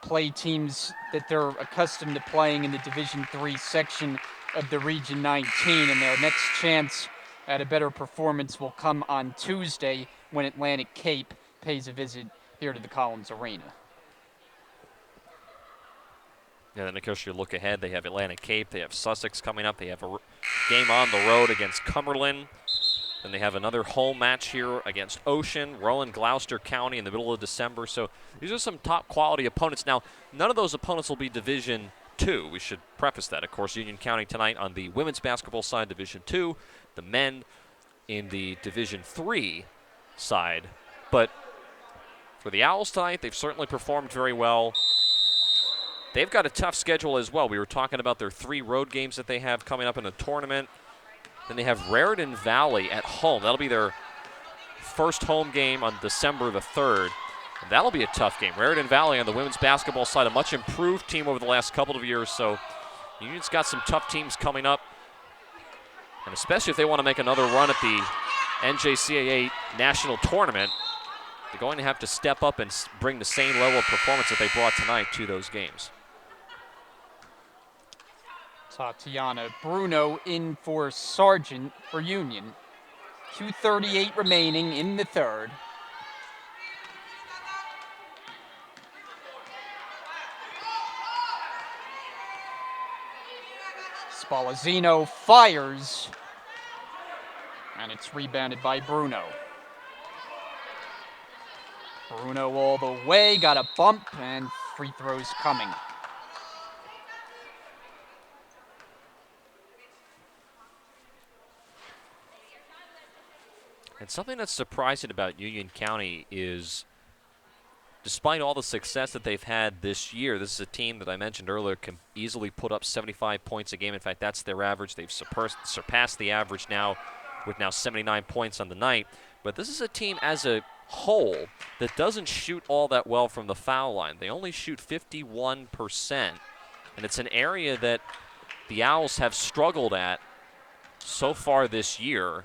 play teams that they're accustomed to playing in the Division III section of the Region 19, and their next chance at a better performance will come on Tuesday when Atlantic Cape pays a visit here to the Collins Arena. Yeah, then of course you look ahead, they have Atlantic Cape, they have Sussex coming up, they have a game on the road against Cumberland. Then they have another home match here against Ocean, Rowan, Gloucester County in the middle of December. So these are some top quality opponents. Now, none of those opponents will be Division II. We should preface that. Of course, Union County tonight on the women's basketball side, Division II. The men in the Division III side. But for the Owls tonight, they've certainly performed very well. They've got a tough schedule as well. We were talking about their 3 road games that they have coming up in the tournament. Then they have Raritan Valley at home. That'll be their first home game on December the 3rd. And that'll be a tough game. Raritan Valley on the women's basketball side, a much improved team over the last couple of years. So Union's got some tough teams coming up. And especially if they want to make another run at the NJCAA National Tournament, they're going to have to step up and bring the same level of performance that they brought tonight to those games. Tatiana Bruno in for Sargent for Union. 2:38 remaining in the third. Spalazzino fires, and it's rebounded by Bruno. Bruno all the way, got a bump, and free throws coming. And something that's surprising about Union County is, despite all the success that they've had this year, this is a team that I mentioned earlier can easily put up 75 points a game. In fact, that's their average. They've surpassed the average now with 79 points on the night. But this is a team as a whole that doesn't shoot all that well from the foul line. They only shoot 51%. And it's an area that the Owls have struggled at so far this year.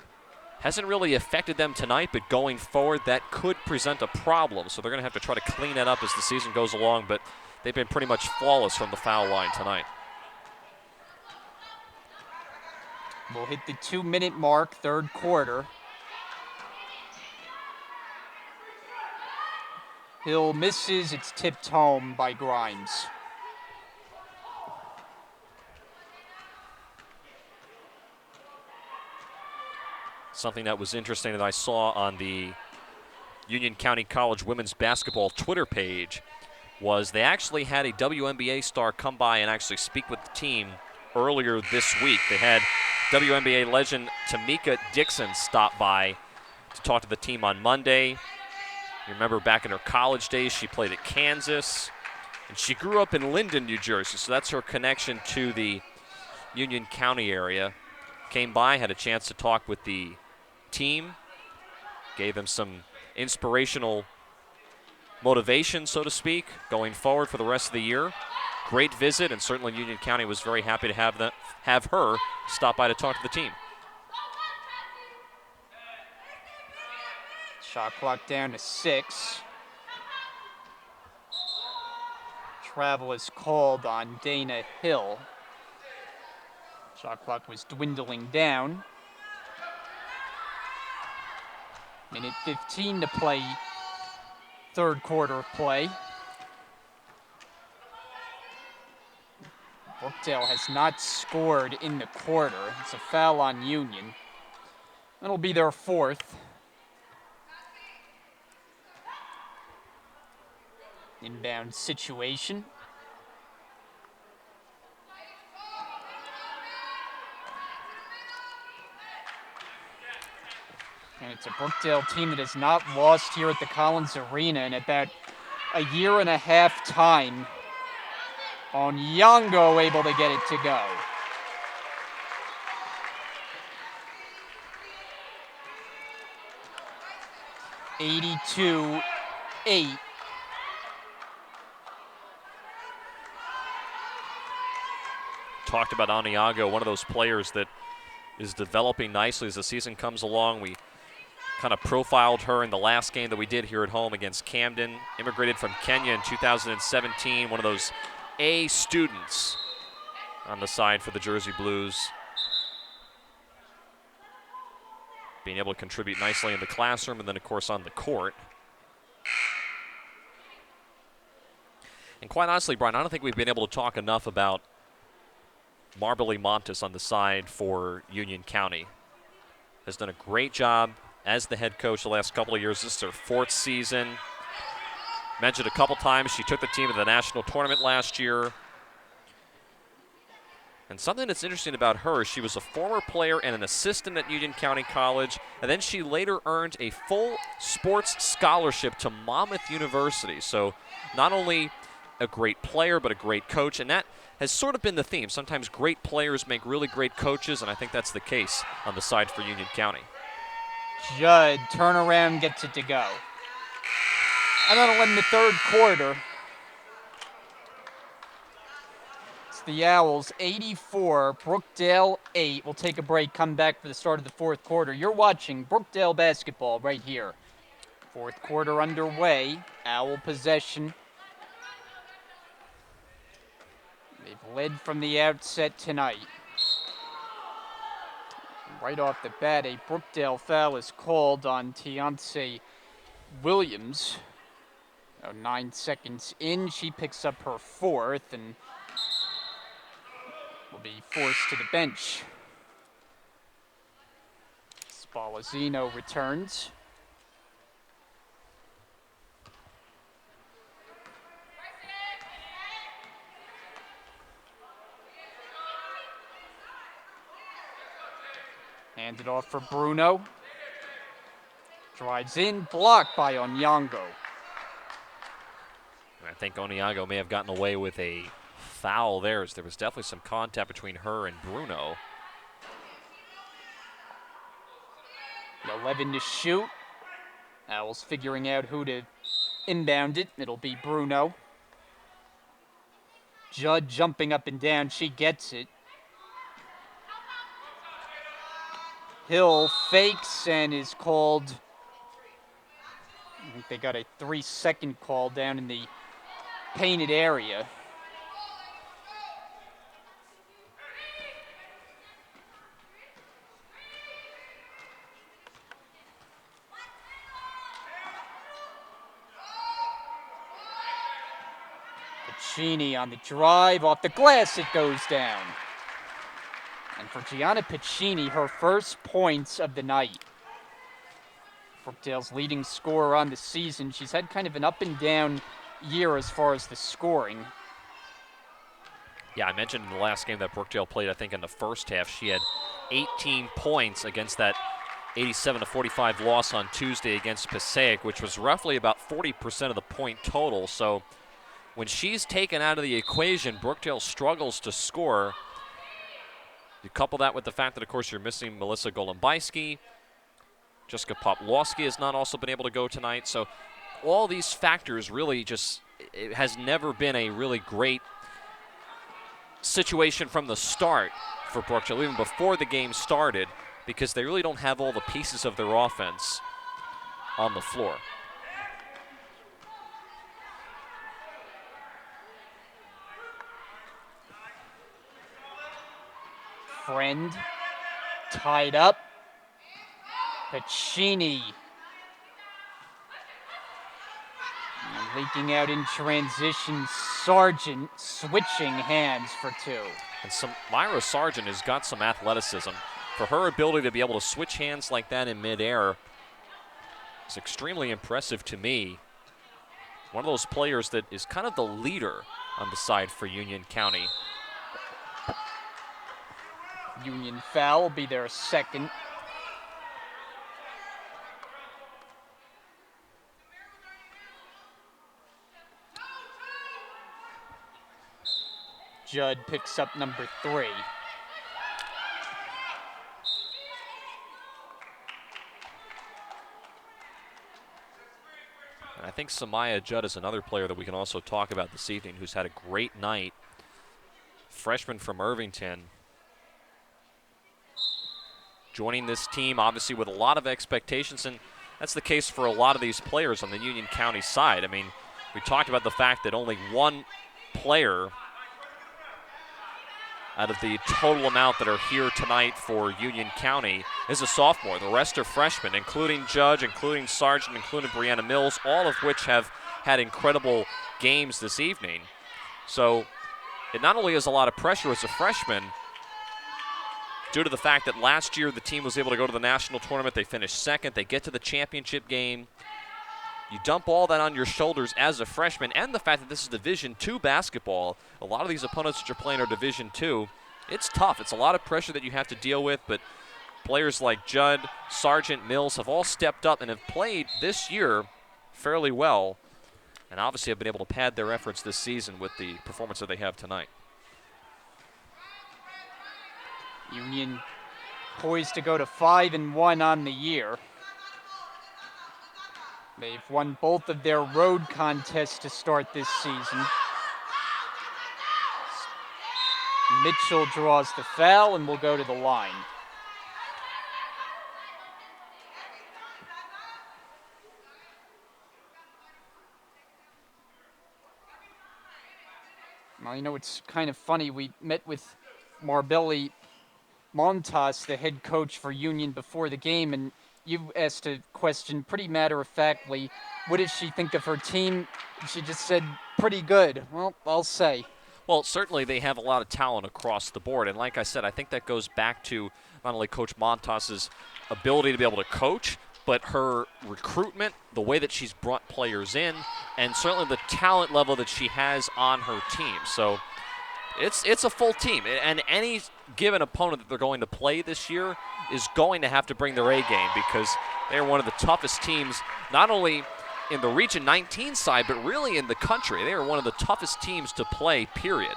Hasn't really affected them tonight, but going forward, that could present a problem. So they're going to have to try to clean that up as the season goes along, but they've been pretty much flawless from the foul line tonight. We'll hit the 2-minute mark, third quarter. Hill misses, it's tipped home by Grimes. Something that was interesting that I saw on the Union County College women's basketball Twitter page was they actually had a WNBA star come by and actually speak with the team earlier this week. They had WNBA legend Tamika Dixon stop by to talk to the team on Monday. You remember back in her college days, she played at Kansas, and she grew up in Linden, New Jersey, so that's her connection to the Union County area. Came by, had a chance to talk with the team, gave them some inspirational motivation, so to speak, going forward for the rest of the year. Great visit, and certainly Union County was very happy to have her stop by to talk to the team. Shot clock down to 6. Travel is called on Dana Hill. Shot clock was dwindling down. Minute 15 to play, third quarter of play. Brookdale has not scored in the quarter. It's a foul on Union. That'll be their 4th. Inbound situation. And it's a Brookdale team that has not lost here at the Collins Arena in about a year and a half time. Onyango able to get it to go. (82-8). Talked about Aniago, one of those players that is developing nicely as the season comes along. We kind of profiled her in the last game that we did here at home against Camden. Immigrated from Kenya in 2017, one of those A students on the side for the Jersey Blues. Being able to contribute nicely in the classroom and then, of course, on the court. And quite honestly, Brian, I don't think we've been able to talk enough about Marbally Montes on the side for Union County. Has done a great job as the head coach the last couple of years. This is her 4th season. Mentioned a couple times she took the team to the national tournament last year. And something that's interesting about her, she was a former player and an assistant at Union County College, and then she later earned a full sports scholarship to Monmouth University. So not only a great player, but a great coach, and that has sort of been the theme. Sometimes great players make really great coaches, and I think that's the case on the side for Union County. Judd, turnaround, gets it to go. And that'll end the third quarter. It's the Owls 84, Brookdale 8. We'll take a break, come back for the start of the fourth quarter. You're watching Brookdale basketball right here. Fourth quarter underway, Owl possession. They've led from the outset tonight. Right off the bat, a Brookdale foul is called on Tiance Williams. 9 seconds in, she picks up her 4th and will be forced to the bench. Spallezzino returns. Handed off for Bruno. Drives in, blocked by Onyango. I think Onyango may have gotten away with a foul there, as there was definitely some contact between her and Bruno. 11 to shoot. Owls figuring out who to inbound it. It'll be Bruno. Judd jumping up and down. She gets it. Hill fakes and is called. I think they got a 3-second call down in the painted area. Piccini on the drive, off the glass it goes down. And for Gianna Piccini, her first points of the night. Brookdale's leading scorer on the season. She's had kind of an up and down year as far as the scoring. Yeah, I mentioned in the last game that Brookdale played, I think in the first half, she had 18 points against that 87-45 loss on Tuesday against Passaic, which was roughly about 40% of the point total. So when she's taken out of the equation, Brookdale struggles to score. You couple that with the fact that, of course, you're missing Melissa Golombisky. Jessica Poplawski has not also been able to go tonight. So all these factors really just, it has never been a really great situation from the start for Brookdale, even before the game started, because they really don't have all the pieces of their offense on the floor. Friend tied up. Pacini. And leaking out in transition. Sargent switching hands for two. And Myra Sargent has got some athleticism. For her ability to be able to switch hands like that in midair is extremely impressive to me. One of those players that is kind of the leader on the side for Union County. Union foul will be their second. Judd picks up number 3. And I think Samaya Judd is another player that we can also talk about this evening who's had a great night. Freshman from Irvington. Joining this team, obviously, with a lot of expectations, and that's the case for a lot of these players on the Union County side. I mean, we talked about the fact that only one player out of the total amount that are here tonight for Union County is a sophomore. The rest are freshmen, including Judge, including Sargent, including Brianna Mills, all of which have had incredible games this evening. So it not only is a lot of pressure as a freshman, due to the fact that last year the team was able to go to the national tournament, they finished second, they get to the championship game. You dump all that on your shoulders as a freshman, and the fact that this is Division II basketball. A lot of these opponents that you're playing are Division II. It's tough. It's a lot of pressure that you have to deal with, but players like Judd, Sargent, Mills have all stepped up and have played this year fairly well, and obviously have been able to pad their efforts this season with the performance that they have tonight. Union poised to go to 5-1 on the year. They've won both of their road contests to start this season. Mitchell draws the foul and will go to the line. Well, you know, it's kind of funny. We met with Marbelli Montas, the head coach for Union, before the game, and you asked a question pretty matter-of-factly. What does she think of her team? She just said, pretty good. Well, I'll say. Well, certainly they have a lot of talent across the board, and like I said, I think that goes back to not only Coach Montas's ability to be able to coach, but her recruitment, the way that she's brought players in, and certainly the talent level that she has on her team. So it's a full team, and any given opponent that they're going to play this year is going to have to bring their A game, because they're one of the toughest teams, not only in the Region 19 side, but really in the country. They are one of the toughest teams to play, period.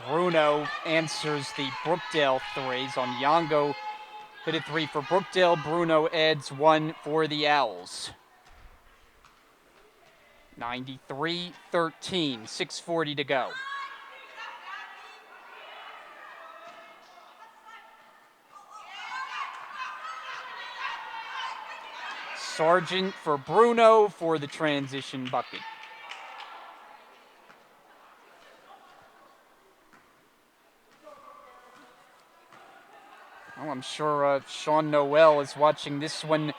Bruno answers the Brookdale threes. On Yongo hit a 3 for Brookdale. Bruno adds 1 for the Owls. 93-13, 6:40 to go. Sargent for Bruno for the transition bucket. Well, I'm sure Sean Noel is watching this one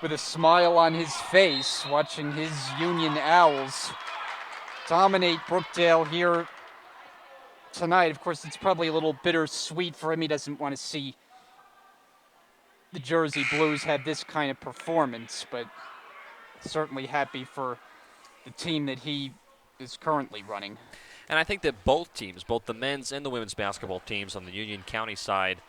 with a smile on his face, watching his Union Owls dominate Brookdale here tonight. Of course, it's probably a little bittersweet for him. He doesn't want to see the Jersey Blues have this kind of performance, but certainly happy for the team that he is currently running. And I think that both teams, both the men's and the women's basketball teams on the Union County side,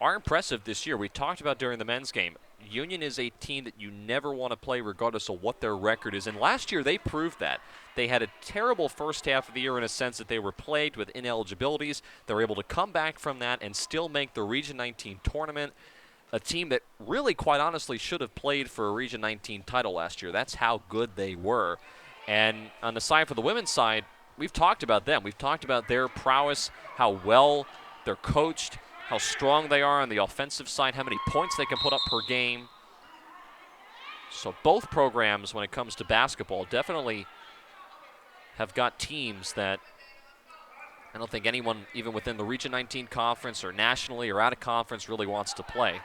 are impressive this year. We talked about during the men's game, Union is a team that you never want to play regardless of what their record is. And last year they proved that. They had a terrible first half of the year in a sense that they were plagued with ineligibilities. They were able to come back from that and still make the Region 19 tournament. A team that really, quite honestly, should have played for a Region 19 title last year. That's how good they were. And on the side for the women's side, we've talked about them. We've talked about their prowess, how well they're coached, how strong they are on the offensive side, how many points they can put up per game. So both programs, when it comes to basketball, definitely have got teams that I don't think anyone, even within the Region 19 conference or nationally or out of conference, really wants to play.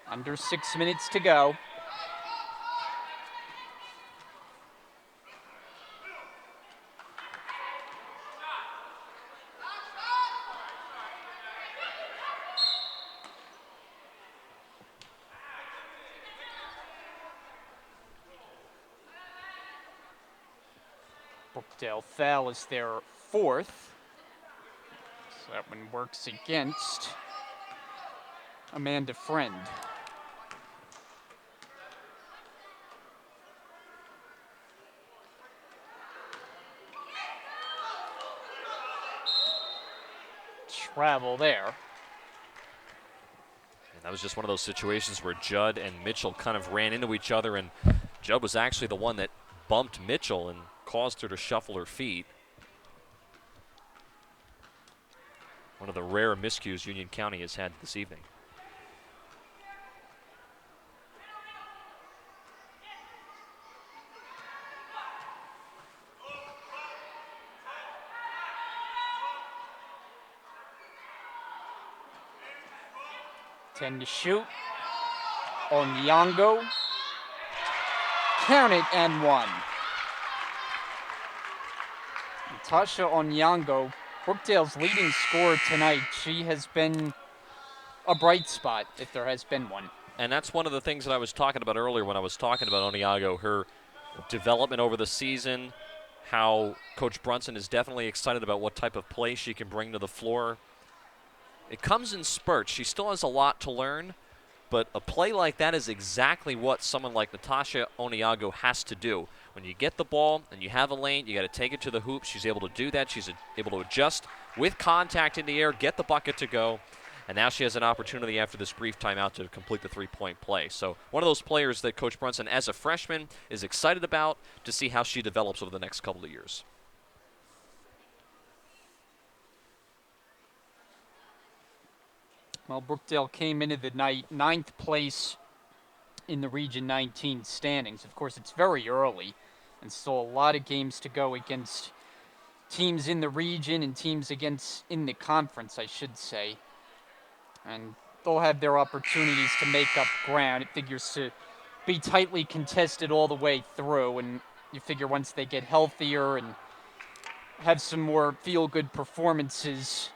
Under 6 minutes to go. Brookdale foul is their fourth. So that one works against Amanda Friend. Travel there. And that was just one of those situations where Judd and Mitchell kind of ran into each other, and Judd was actually the one that bumped Mitchell and caused her to shuffle her feet. One of the rare miscues Union County has had this evening. To shoot. Onyango. Count it and one. Natasha Onyango, Brookdale's leading scorer tonight. She has been a bright spot, if there has been one. And that's one of the things that I was talking about earlier when I was talking about Onyango, her development over the season, how Coach Brunson is definitely excited about what type of play she can bring to the floor. It comes in spurts. She still has a lot to learn, but a play like that is exactly what someone like Natasha Onyango has to do. When you get the ball and you have a lane, you got to take it to the hoop. She's able to do that. She's able to adjust with contact in the air, get the bucket to go, and now she has an opportunity after this brief timeout to complete the three-point play. So one of those players that Coach Brunson, as a freshman, is excited about to see how she develops over the next couple of years. Well, Brookdale came into the night 9th place in the Region 19 standings. Of course, it's very early, and still a lot of games to go against teams in the region and teams in the conference, I should say. And they'll have their opportunities to make up ground. It figures to be tightly contested all the way through, and you figure once they get healthier and have some more feel-good performances,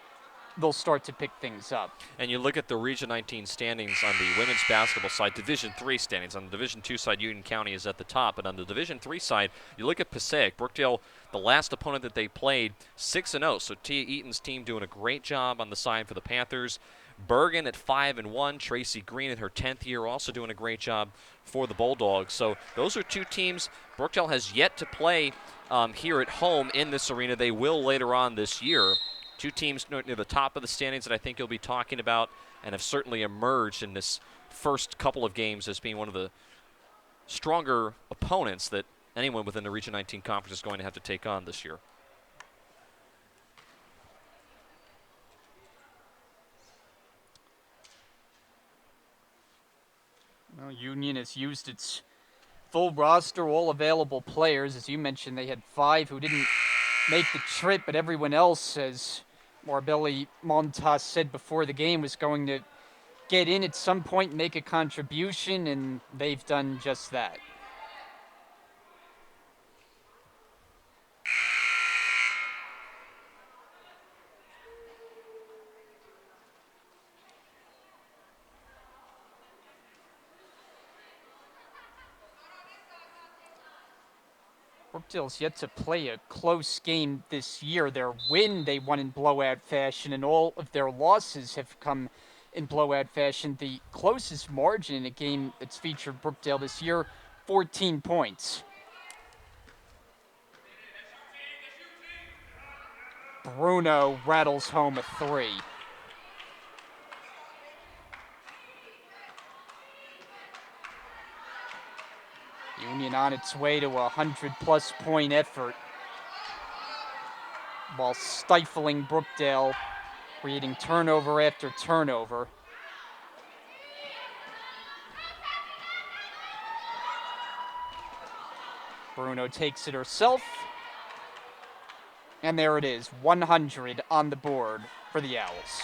they'll start to pick things up. And you look at the Region 19 standings on the women's basketball side, Division III standings. On the Division II side, Union County is at the top. But on the Division III side, you look at Passaic. Brookdale, the last opponent that they played, 6-0. So Tia Eaton's team doing a great job on the side for the Panthers. Bergen at 5-1. Tracy Green in her 10th year also doing a great job for the Bulldogs. So those are two teams Brookdale has yet to play here at home in this arena. They will later on this year. Two teams near the top of the standings that I think you'll be talking about and have certainly emerged in this first couple of games as being one of the stronger opponents that anyone within the Region 19 conference is going to have to take on this year. Well, Union has used its full roster, all available players. As you mentioned, they had 5 who didn't make the trip, but everyone else, as Marbelli Montas said before the game, was going to get in at some point and make a contribution, and they've done just that. Brookdale's yet to play a close game this year. Their win, they won in blowout fashion, and all of their losses have come in blowout fashion. The closest margin in a game that's featured Brookdale this year, 14 points. Bruno rattles home a 3. Union on its way to a 100-plus point effort while stifling Brookdale, creating turnover after turnover. Bruno takes it herself. And there it is, 100 on the board for the Owls.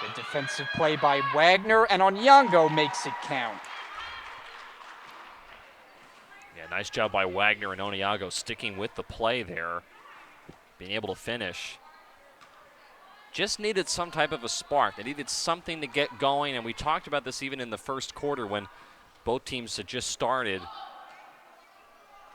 Good defensive play by Wagner, and Onyango makes it count. Yeah, nice job by Wagner and Onyango sticking with the play there, being able to finish. Just needed some type of a spark. They needed something to get going, and we talked about this even in the first quarter when both teams had just started.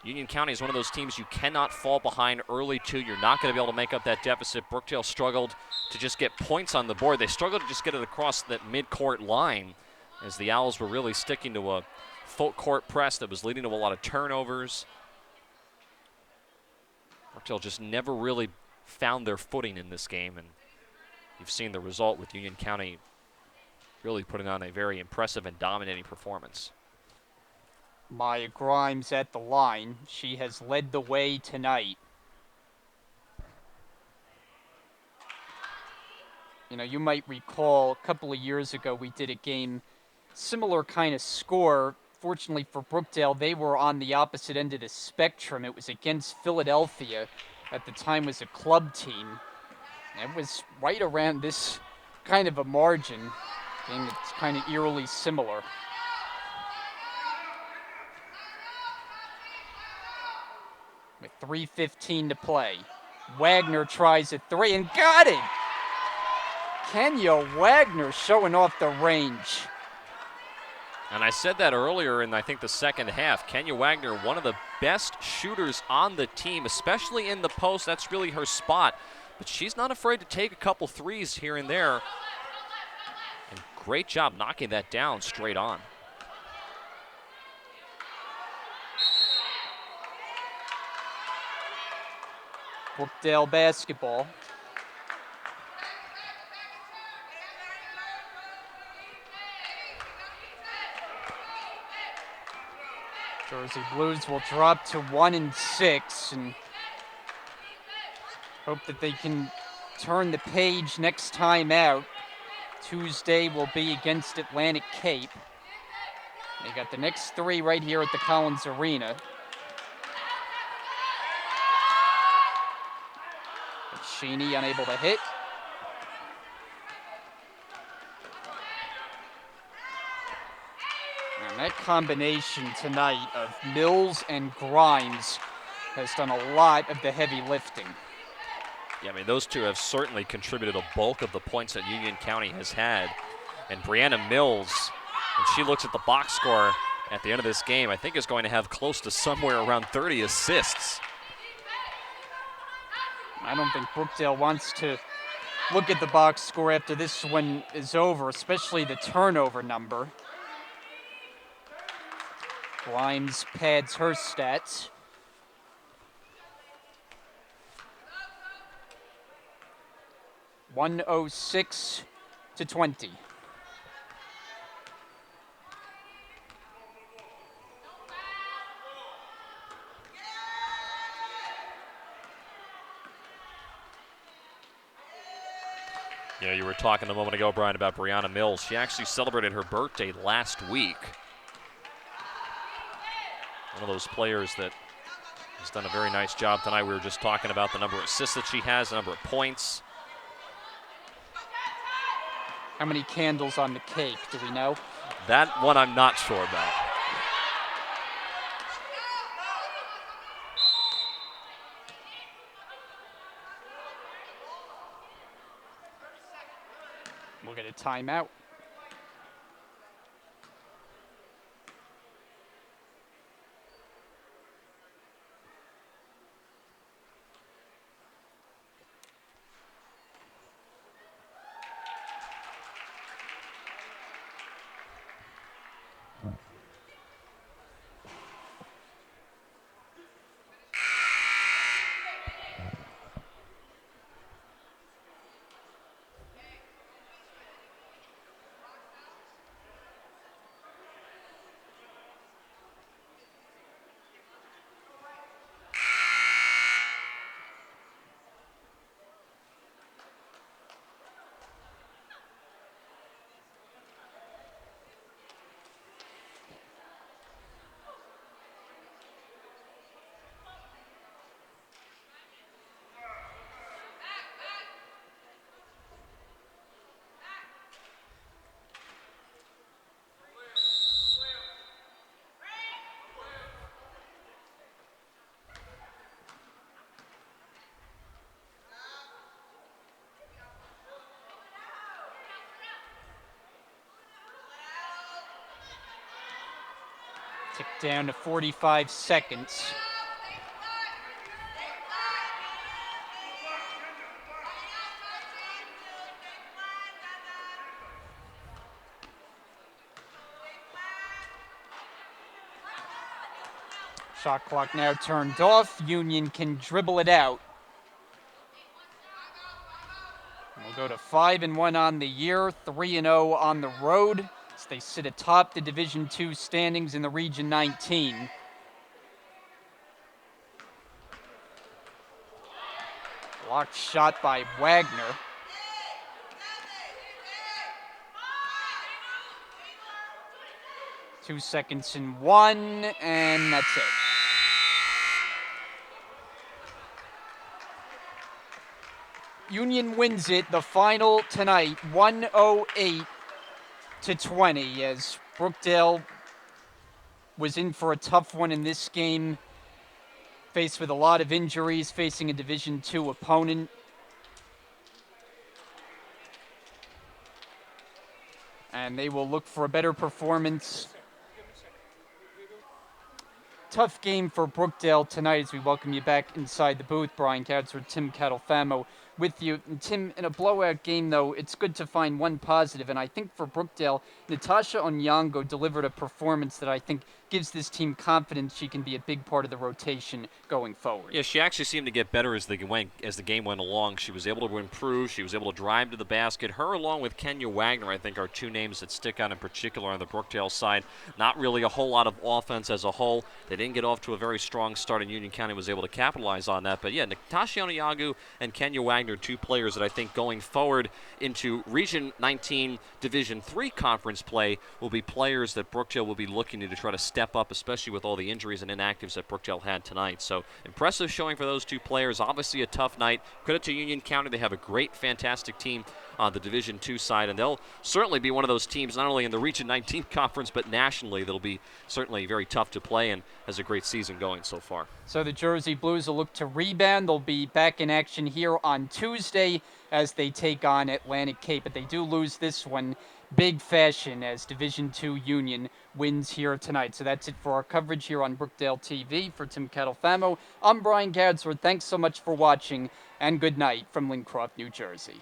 Union County is one of those teams you cannot fall behind early to. You're not going to be able to make up that deficit. Brookdale struggled to just get points on the board. They struggled to just get it across that mid-court line as the Owls were really sticking to a full-court press that was leading to a lot of turnovers. Brookdale just never really found their footing in this game, and you've seen the result with Union County really putting on a very impressive and dominating performance. Maya Grimes at the line. She has led the way tonight. You know, you might recall a couple of years ago we did a game, similar kind of score. Fortunately for Brookdale, they were on the opposite end of the spectrum. It was against Philadelphia. At the time was a club team. It was right around this kind of a margin. Game that's kind of eerily similar. With 3:15 to play. Wagner tries a 3 and got it! Kenya Wagner showing off the range. And I said that earlier in, I think, the second half. Kenya Wagner, one of the best shooters on the team, especially in the post. That's really her spot. But she's not afraid to take a couple threes here and there. And great job knocking that down straight on. Brookdale basketball. Jersey Blues will drop to 1-6 and hope that they can turn the page next time out. Tuesday will be against Atlantic Cape. They got the next 3 right here at the Collins Arena. Sheeny unable to hit. And that combination tonight of Mills and Grimes has done a lot of the heavy lifting. Yeah, I mean, those two have certainly contributed a bulk of the points that Union County has had. And Brianna Mills, when she looks at the box score at the end of this game, I think is going to have close to somewhere around 30 assists. I don't think Brookdale wants to look at the box score after this one is over, especially the turnover number. Grimes pads her stats. (106 to 20). Yeah, you were talking a moment ago, Brian, about Brianna Mills. She actually celebrated her birthday last week. One of those players that has done a very nice job tonight. We were just talking about the number of assists that she has, the number of points. How many candles on the cake, do we know? That one I'm not sure about. We'll get a timeout. Tick down to 45 seconds. Shot clock now turned off. Union can dribble it out. We'll go to 5-1 on the year, 3-0 on the road, as they sit atop the Division II standings in the Region 19. Blocked shot by Wagner. Two seconds and one, and that's it. Union wins it, the final tonight, 108-20, as Brookdale was in for a tough one in this game, faced with a lot of injuries, facing a Division II opponent. And they will look for a better performance. Tough game for Brookdale tonight as we welcome you back inside the booth. Brian Gadsford, Tim Catalfamo with you. And Tim, in a blowout game, though, it's good to find one positive. And I think for Brookdale, Natasha Onyango delivered a performance that I think gives this team confidence she can be a big part of the rotation going forward. Yeah, she actually seemed to get better as the game went along. She was able to improve. She was able to drive to the basket. Her along with Kenya Wagner, I think, are two names that stick out in particular on the Brookdale side. Not really a whole lot of offense as a whole. They didn't get off to a very strong start, and Union County was able to capitalize on that. But yeah, Natasha Onyango and Kenya Wagner, two players that I think going forward into Region 19 Division III conference play will be players that Brookdale will be looking to try to step up, especially with all the injuries and inactives that Brookdale had tonight. So impressive showing for those two players. Obviously a tough night. Credit to Union County. They have a great, fantastic team on the Division II side, and they'll certainly be one of those teams, not only in the Region 19 conference, but nationally, that'll be certainly very tough to play and has a great season going so far. So the Jersey Blues will look to rebound. They'll be back in action here on Tuesday as they take on Atlantic Cape, but they do lose this one big fashion as Division II Union wins here tonight. So that's it for our coverage here on Brookdale TV. For Tim Catalfamo, I'm Brian Gadsford. Thanks so much for watching, and good night from Lincroft, New Jersey.